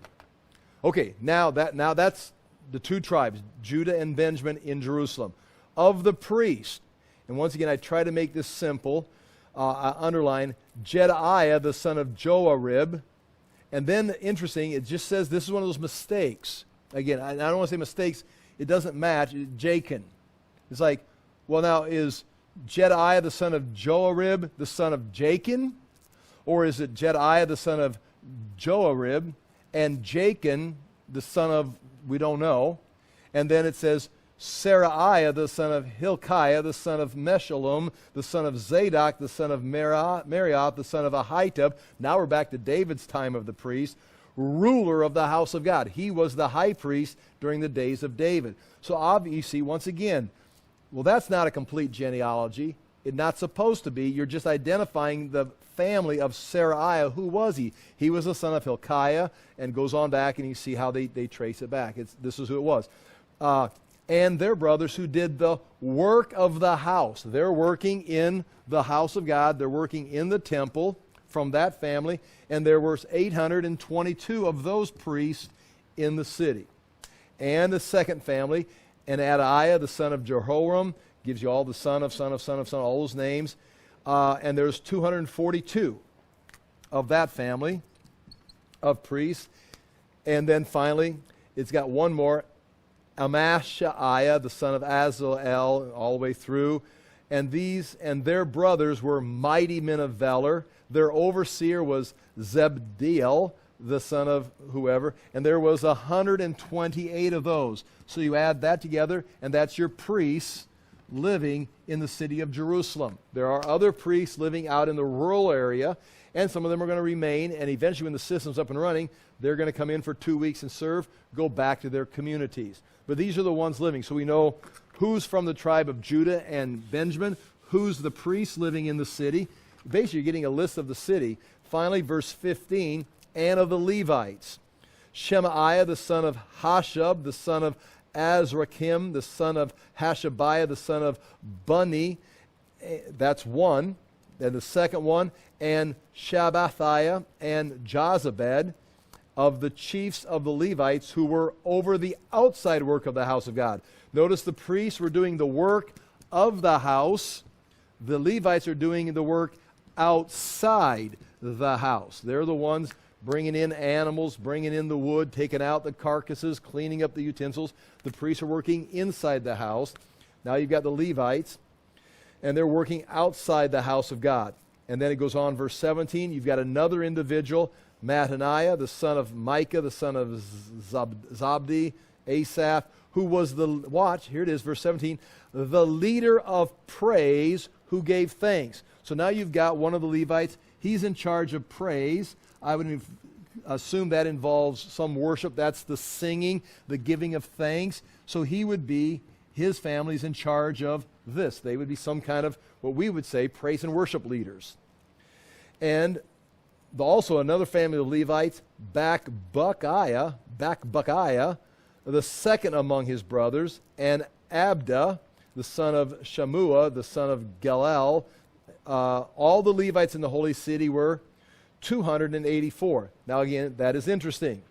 Okay, now that's the two tribes, Judah and Benjamin in Jerusalem. Of the priest, and once again I try to make this simple, I underline Jedaiah, the son of Joarib. And then, interesting, it just says this is one of those mistakes. Again, I don't want to say mistakes. It doesn't match. Jachin. It's like, well, now, is Jedaiah the son of Joarib the son of Jachin? Or is it Jedaiah the son of Joarib and Jachin the son of, we don't know. And then it says, Seraiah the son of Hilkiah, the son of Meshullam, the son of Zadok, the son of Merioth, the son of Ahitub. Now we're back to David's time of the priest, ruler of the house of God. He was the high priest during the days of David. So obviously, once again, well, that's not a complete genealogy. It's not supposed to be. You're just identifying the family of Seraiah. Who was he? He was the son of Hilkiah, and goes on back, and you see how they trace it back. This is who it was. And their brothers who did the work of the house. They're working in the house of God. They're working in the temple from that family. And there were 822 of those priests in the city. And the second family, and Adaiah, the son of Jehoram, gives you all the son of, all those names. And there's 242 of that family of priests. And then finally, it's got one more, Amashaiah, the son of Azael, all the way through. And these and their brothers were mighty men of valor. Their overseer was Zebdiel, the son of whoever. And there was 128 of those. So you add that together, and that's your priests living in the city of Jerusalem. There are other priests living out in the rural area, and some of them are going to remain, and eventually when the system's up and running, they're going to come in for 2 weeks and serve, go back to their communities. But these are the ones living. So we know who's from the tribe of Judah and Benjamin, who's the priests living in the city. Basically, you're getting a list of the city. Finally, verse 15, and of the Levites. Shemaiah, the son of Hashab, the son of Azrakim, the son of Hashabiah, the son of Bunni. That's one. And the second one, and Shabbathiah and Jozabed. of the chiefs of the Levites who were over the outside work of the house of God. Notice the priests were doing the work of the house. The Levites are doing the work outside the house. They're the ones bringing in animals, bringing in the wood, taking out the carcasses, cleaning up the utensils. The priests are working inside the house. Now you've got the Levites, and they're working outside the house of God. And then it goes on, verse 17, you've got another individual, Mattaniah, the son of Micah, the son of Zabdi, Asaph, who was watch, here it is, verse 17, the leader of praise who gave thanks. So now you've got one of the Levites. He's in charge of praise. I would assume that involves some worship. That's the singing, the giving of thanks. So his family's in charge of this. They would be some kind of, what we would say, praise and worship leaders. And also another family of Levites, Bakbukiah, the second among his brothers, and Abda, the son of Shammua, the son of Galal. All the Levites in the holy city were 284. Now again, that is interesting.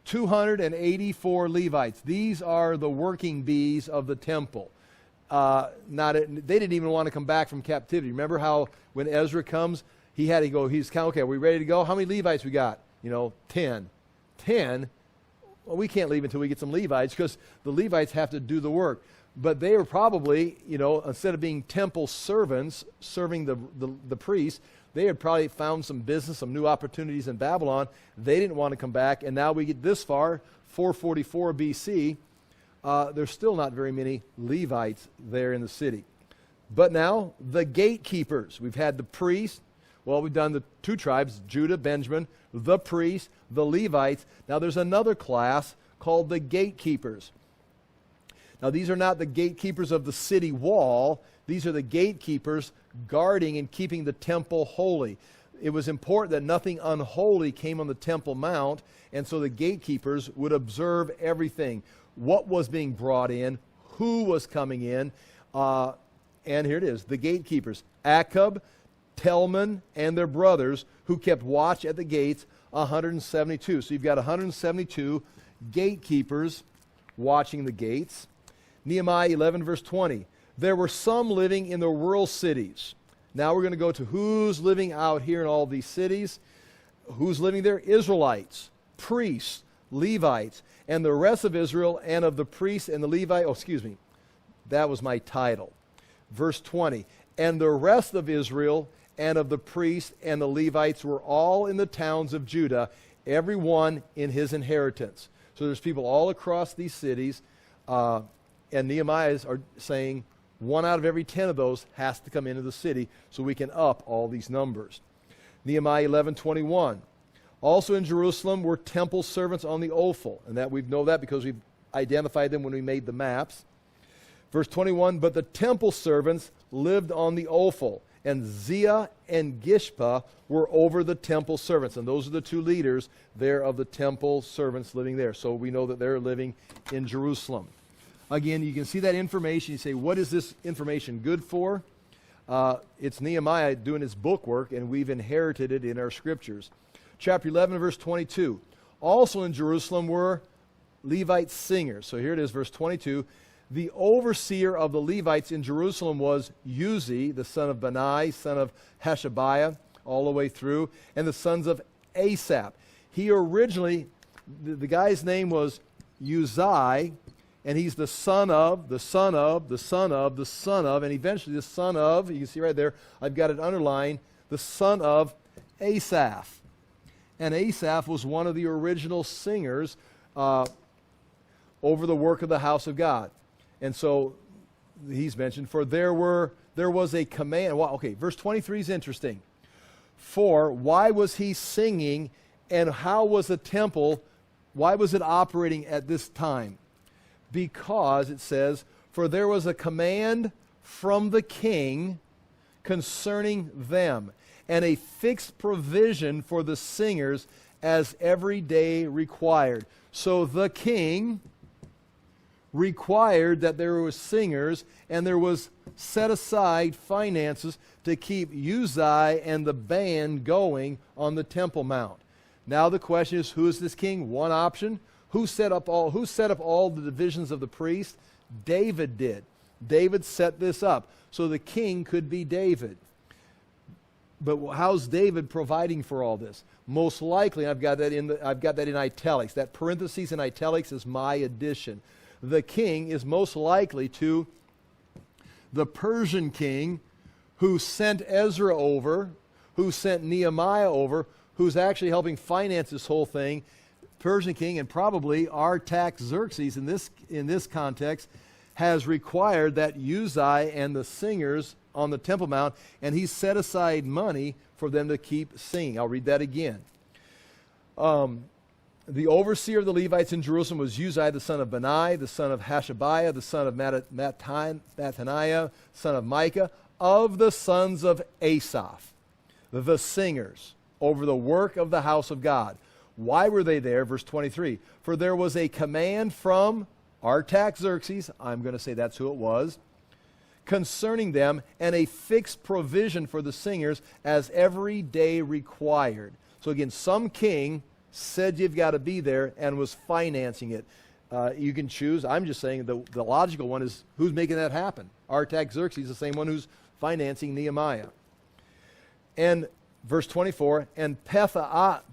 284 Levites. These are the working bees of the temple. They didn't even want to come back from captivity. Remember how when Ezra comes, he's counting, okay, are we ready to go? How many Levites we got? 10. 10? Well, we can't leave until we get some Levites because the Levites have to do the work. But they were probably, instead of being temple servants serving the priests, they had probably found some business, some new opportunities in Babylon. They didn't want to come back, and now we get this far, 444 BC. There's still not very many Levites there in the city. But now, the gatekeepers. We've had the priests. Well, we've done the two tribes, Judah, Benjamin, the priests, the Levites. Now there's another class called the gatekeepers. Now these are not the gatekeepers of the city wall. These are the gatekeepers guarding and keeping the temple holy. It was important that nothing unholy came on the Temple Mount, and so the gatekeepers would observe everything. What was being brought in, who was coming in, and here it is, the gatekeepers. Akub, Telman, and their brothers who kept watch at the gates, 172. So you've got 172 gatekeepers watching the gates. Nehemiah 11, verse 20. There were some living in the rural cities. Now we're going to go to who's living out here in all these cities. Who's living there? Israelites, priests, Levites, and the rest of Israel and of the priests and the Levites. That was my title. Verse 20. And the rest of Israel and of the priests and the Levites were all in the towns of Judah, every one in his inheritance. So there's people all across these cities, and Nehemiah are saying 1 out of every 10 of those has to come into the city so we can up all these numbers. Nehemiah 11:21. Also in Jerusalem were temple servants on the Ophel, and that we know that because we've identified them when we made the maps. Verse 21, but the temple servants lived on the Ophel, and Ziah and Gishpa were over the temple servants. And those are the two leaders there of the temple servants living there. So we know that they're living in Jerusalem. Again, you can see that information. You say, what is this information good for? It's Nehemiah doing his book work, and we've inherited it in our scriptures. Chapter 11, verse 22. Also in Jerusalem were Levite singers. So here it is, verse 22. The overseer of the Levites in Jerusalem was Uzi, the son of Bani, son of Hashabiah, all the way through, and the sons of Asaph. He originally, the guy's name was Uzai, and he's the son of, the son of, the son of, the son of, and eventually the son of, you can see right there, I've got it underlined, the son of Asaph. And Asaph was one of the original singers over the work of the house of God. And so he's mentioned, for there was a command. Well, okay, verse 23 is interesting. For why was he singing, and how was the temple, why was it operating at this time? Because it says, for there was a command from the king concerning them, and a fixed provision for the singers as every day required. So the king required that there was singers, and there was set aside finances to keep Uzai and the band going on the Temple Mount. Now the question is, who is this king? One option. Who set up all the divisions of the priest? David did. David set this up. So the king could be David. But how's David providing for all this? Most likely, I've got that in italics. That parentheses in italics is my addition. The king is most likely to the Persian king who sent Ezra over, who sent Nehemiah over, who's actually helping finance this whole thing. Persian king, and probably Artaxerxes in this context, has required that Uzziah and the singers on the Temple Mount, and he's set aside money for them to keep singing. I'll read that again. The overseer of the Levites in Jerusalem was Uzziah the son of Bani, the son of Hashabiah, the son of Mattaniah, son of Micah, of the sons of Asaph, the singers, over the work of the house of God. Why were they there? Verse 23. For there was a command from Artaxerxes, I'm going to say that's who it was, concerning them, and a fixed provision for the singers as every day required. So again, some king said you've got to be there and was financing it. You can choose. I'm just saying the logical one is who's making that happen. Artaxerxes, the same one who's financing Nehemiah. And verse 24, and Pethahiah,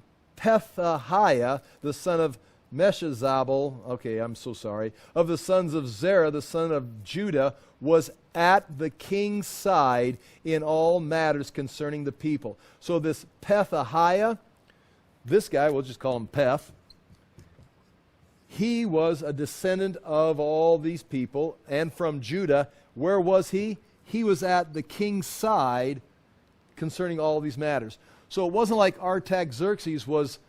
the son of Meshezabel, okay, I'm so sorry, of the sons of Zerah, the son of Judah, was at the king's side in all matters concerning the people. So this Pethahiah, this guy, we'll just call him Peth, he was a descendant of all these people, and from Judah. Where was he? He was at the king's side concerning all these matters. So it wasn't like Artaxerxes was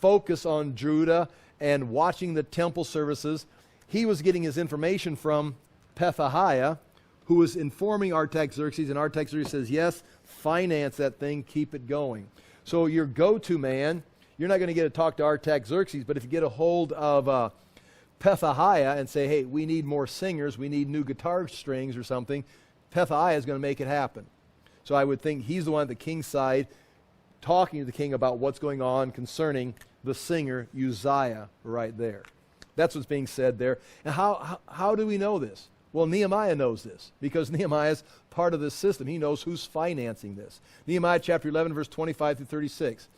focused on Judah and watching the temple services. He was getting his information from Pethahiah, who was informing Artaxerxes, and Artaxerxes says, yes, finance that thing, keep it going. So your go-to man, you're not going to get to talk to Artaxerxes, but if you get a hold of Pethahiah and say, hey, we need more singers, we need new guitar strings or something, Pethahiah is going to make it happen. So I would think he's the one at the king's side talking to the king about what's going on concerning the singer Uzziah right there. That's what's being said there. And how do we know this? Well, Nehemiah knows this because Nehemiah is part of this system. He knows who's financing this. Nehemiah chapter 11, verse 25 through 36.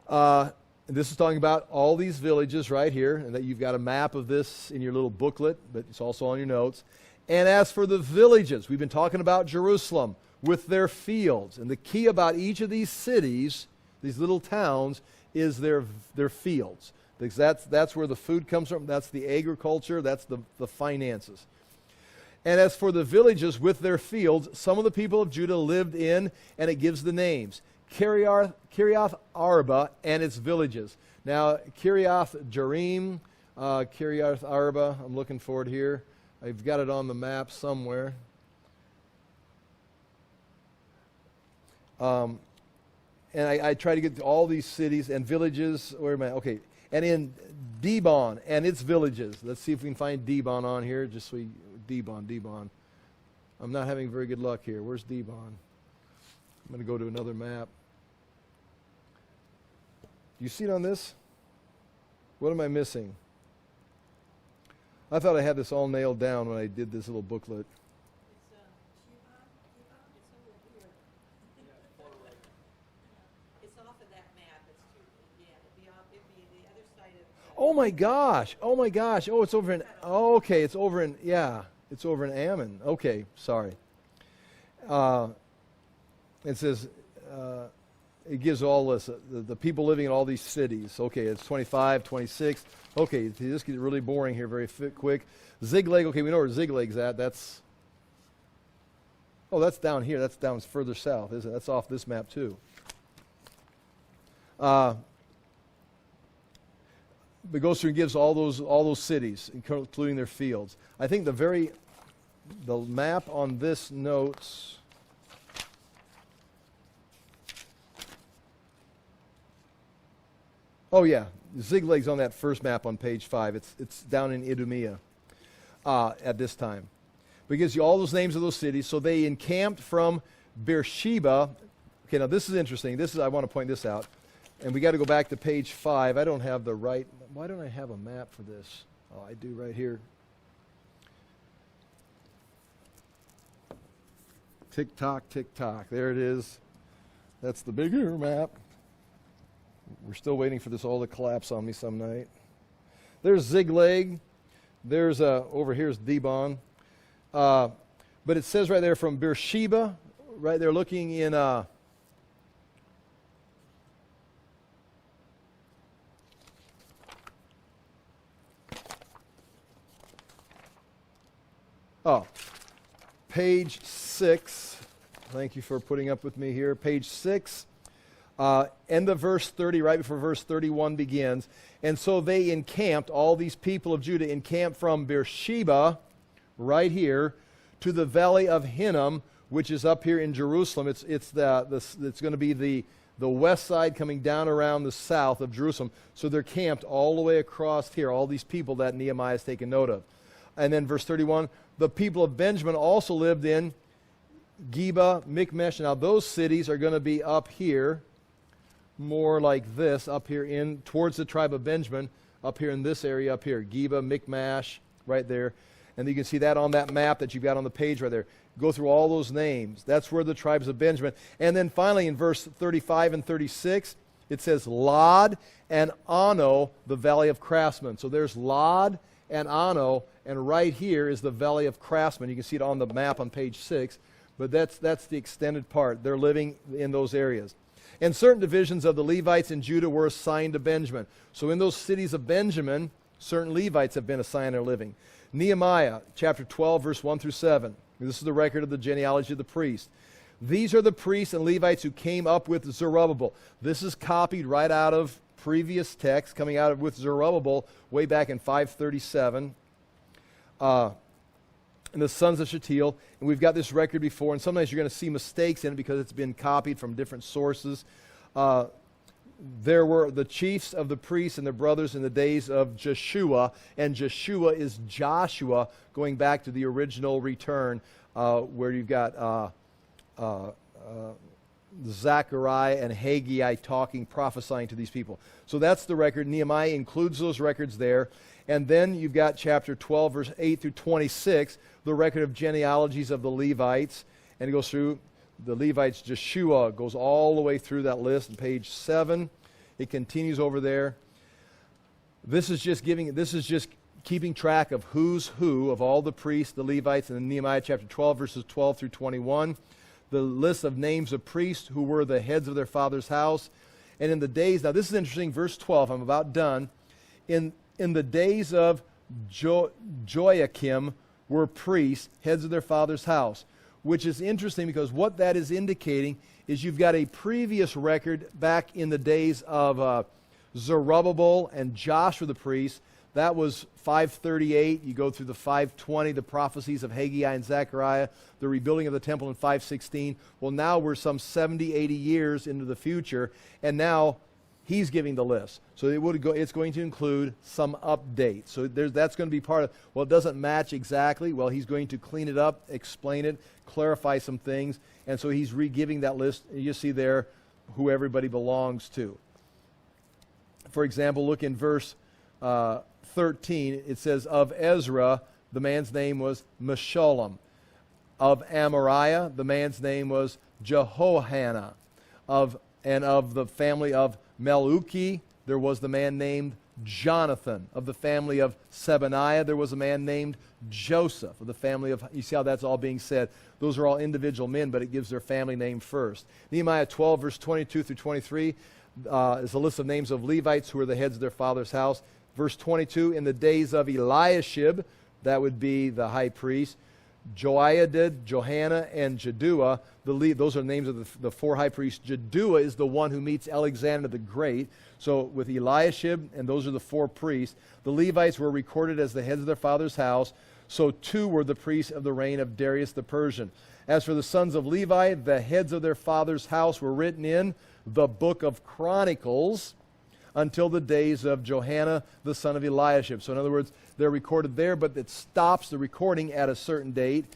And this is talking about all these villages right here, and that you've got a map of this in your little booklet, but it's also on your notes. And as for the villages, we've been talking about Jerusalem with their fields. And the key about each of these cities, these little towns, is their fields. Because that's where the food comes from. That's the agriculture. That's the finances. And as for the villages with their fields, some of the people of Judah lived in, and it gives the names. Kiriath Arba and its villages. Now, Kiriath Jearim, Kiriath Arba, I'm looking for it here. I've got it on the map somewhere. And I try to get to all these cities and villages. Where am I? Okay. And in Dibon and its villages. Let's see if we can find Dibon on here. Just so Dibon. I'm not having very good luck here. Where's Dibon? I'm going to go to another map. Do you see it on this? What am I missing? I thought I had this all nailed down when I did this little booklet. It's off of that map. It'd be the other side of. Oh my gosh! Oh, it's over in. Oh, okay, it's over in. Yeah, it's over in Ammon. Okay, sorry. It says. It gives all this, the people living in all these cities. Okay, it's 25, 26. Okay, this gets really boring here very quick. Ziklag, okay, we know where Ziklag's at. That's down here. That's down further south, isn't it? That's off this map too. It goes through and gives all those cities, including their fields. I think the map on this notes. Oh yeah, Ziklag's on that first map on page 5. It's down in Idumea at this time. But it gives you all those names of those cities. So they encamped from Beersheba. Okay, now this is interesting. I want to point this out. And we got to go back to page 5. I don't have the right... Why don't I have a map for this? Oh, I do right here. Tick-tock, tick-tock. There it is. That's the bigger map. We're still waiting for this all to collapse on me some night. There's Ziklag. There's, over here's Dibon. But it says right there from Beersheba, right there looking in... page 6. Thank you for putting up with me here. Page 6, end of verse 30, right before verse 31 begins. And so they encamped, all these people of Judah encamped from Beersheba, right here, to the valley of Hinnom, which is up here in Jerusalem. It's going to be the west side coming down around the south of Jerusalem. So they're camped all the way across here, all these people that Nehemiah has taken note of. And then verse 31, the people of Benjamin also lived in Geba, Michmash. Now those cities are going to be up here, more like this, up here in towards the tribe of Benjamin, up here in this area up here, Geba, Michmash, right there. And you can see that on that map that you've got on the page right there. Go through all those names. That's where the tribes of Benjamin. And then finally in verse 35 and 36, it says Lod and Ono, the valley of craftsmen. So there's Lod and Ono, and right here is the valley of craftsmen. You can see it on the map on page 6, but that's the extended part. They're living in those areas. And certain divisions of the Levites in Judah were assigned to Benjamin. So in those cities of Benjamin, certain Levites have been assigned their living. Nehemiah chapter 12, verse 1 through 7. This is the record of the genealogy of the priests. These are the priests and Levites who came up with Zerubbabel. This is copied right out of previous text coming out of with Zerubbabel way back in 537. And the sons of Shealtiel. And we've got this record before, and sometimes you're going to see mistakes in it because it's been copied from different sources. There were the chiefs of the priests and their brothers in the days of Jeshua, and Jeshua is Joshua, going back to the original return, where you've got Zechariah and Haggai talking, prophesying to these people. So that's the record. Nehemiah includes those records there. And then you've got chapter 12, verse 8 through 26, the record of genealogies of the Levites. And it goes through the Levites. Jeshua goes all the way through that list on page 7. It continues over there. This is just keeping track of who's who of all the priests, the Levites, in Nehemiah chapter 12, verses 12 through 21. The list of names of priests who were the heads of their father's house. And in the days, now this is interesting, verse 12, I'm about done. In the days of Joachim were priests, heads of their father's house, which is interesting because what that is indicating is you've got a previous record back in the days of Zerubbabel and Joshua the priest. That was 538. You go through the 520, the prophecies of Haggai and Zechariah, the rebuilding of the temple in 516. Well, now we're some 70, 80 years into the future, and now he's giving the list. So it's going to include some updates. So that's going to be part of, well, it doesn't match exactly. Well, he's going to clean it up, explain it, clarify some things, and so he's re-giving that list. You see there who everybody belongs to. For example, look in verse 13. It says, of Ezra, the man's name was Meshullam. Of Amariah, the man's name was Jehohanan. And of the family of Meluki, there was the man named Jonathan. Of the family of Sebaniah, there was a man named Joseph. Of the family of, you see how that's all being said. Those are all individual men, but it gives their family name first. Nehemiah 12, verse 22 through 23 is a list of names of Levites who were the heads of their father's house. Verse 22, in the days of Eliashib, that would be the high priest, Joiadid, Johanna, and Jaddua, those are the names of the four high priests. Jaddua is the one who meets Alexander the Great. So with Eliashib, and those are the four priests, the Levites were recorded as the heads of their father's house. So 2 were the priests of the reign of Darius the Persian. As for the sons of Levi, the heads of their father's house were written in the book of Chronicles until the days of Johanna, the son of Eliashib. So in other words, they're recorded there, but it stops the recording at a certain date.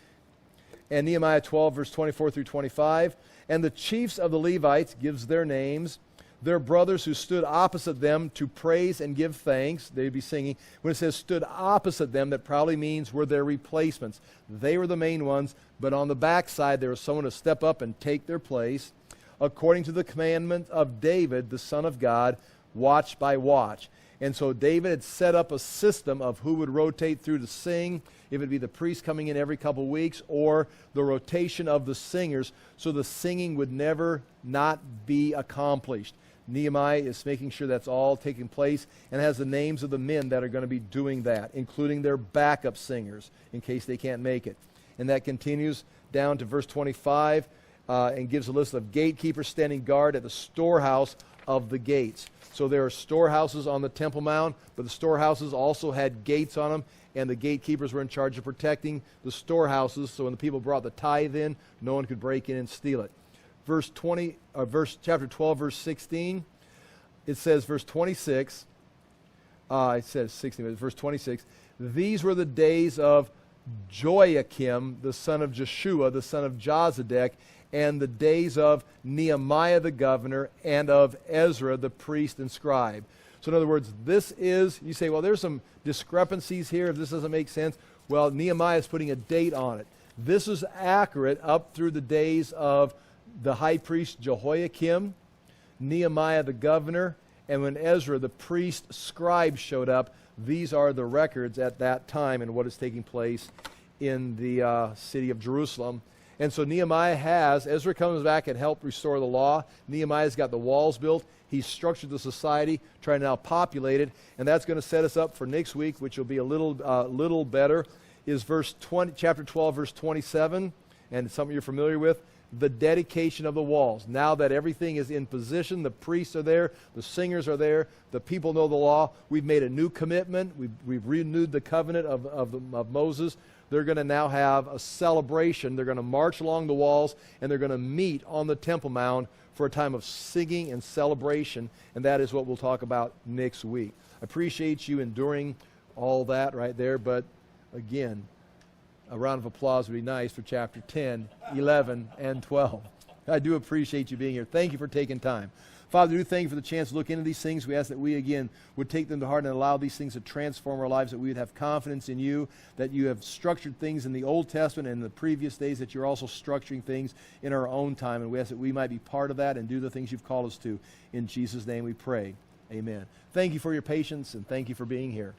And Nehemiah 12, verse 24 through 25. And the chiefs of the Levites gives their names. Their brothers who stood opposite them to praise and give thanks, they'd be singing. When it says stood opposite them, that probably means were their replacements. They were the main ones, but on the backside there was someone to step up and take their place. According to the commandment of David, the son of God, watch by watch. And so David had set up a system of who would rotate through to sing, if it be the priest coming in every couple weeks, or the rotation of the singers, so the singing would never not be accomplished. Nehemiah is making sure that's all taking place and has the names of the men that are going to be doing that, including their backup singers, in case they can't make it. And that continues down to verse 25 and gives a list of gatekeepers standing guard at the storehouse of the gates. So there are storehouses on the Temple Mount, but the storehouses also had gates on them, and the gatekeepers were in charge of protecting the storehouses, so when the people brought the tithe in, no one could break in and steal it. Chapter 12, verse 16, it says, verse 26, it says 16, but verse 26, these were the days of Joachim, the son of Jeshua, the son of Jozadak, and the days of Nehemiah the governor, and of Ezra the priest and scribe. So in other words, this is, you say, well, there's some discrepancies here if this doesn't make sense. Well, Nehemiah is putting a date on it. This is accurate up through the days of the high priest Jehoiakim, Nehemiah the governor, and when Ezra the priest scribe showed up. These are the records at that time and what is taking place in the city of Jerusalem. And so Nehemiah Ezra comes back and helped restore the law. Nehemiah's got the walls built. He's structured the society, trying to now populate it. And that's going to set us up for next week, which will be a little better, is chapter 12, verse 27, and something you're familiar with, the dedication of the walls. Now that everything is in position, the priests are there, the singers are there, the people know the law. We've made a new commitment. We've renewed the covenant of Moses. They're going to now have a celebration. They're going to march along the walls, and they're going to meet on the Temple Mount for a time of singing and celebration, and that is what we'll talk about next week. I appreciate you enduring all that right there, but again, a round of applause would be nice for chapter 10, 11, and 12. I do appreciate you being here. Thank you for taking time. Father, we do thank you for the chance to look into these things. We ask that we, again, would take them to heart and allow these things to transform our lives, that we would have confidence in you, that you have structured things in the Old Testament and in the previous days, that you're also structuring things in our own time. And we ask that we might be part of that and do the things you've called us to. In Jesus' name we pray. Amen. Thank you for your patience, and thank you for being here.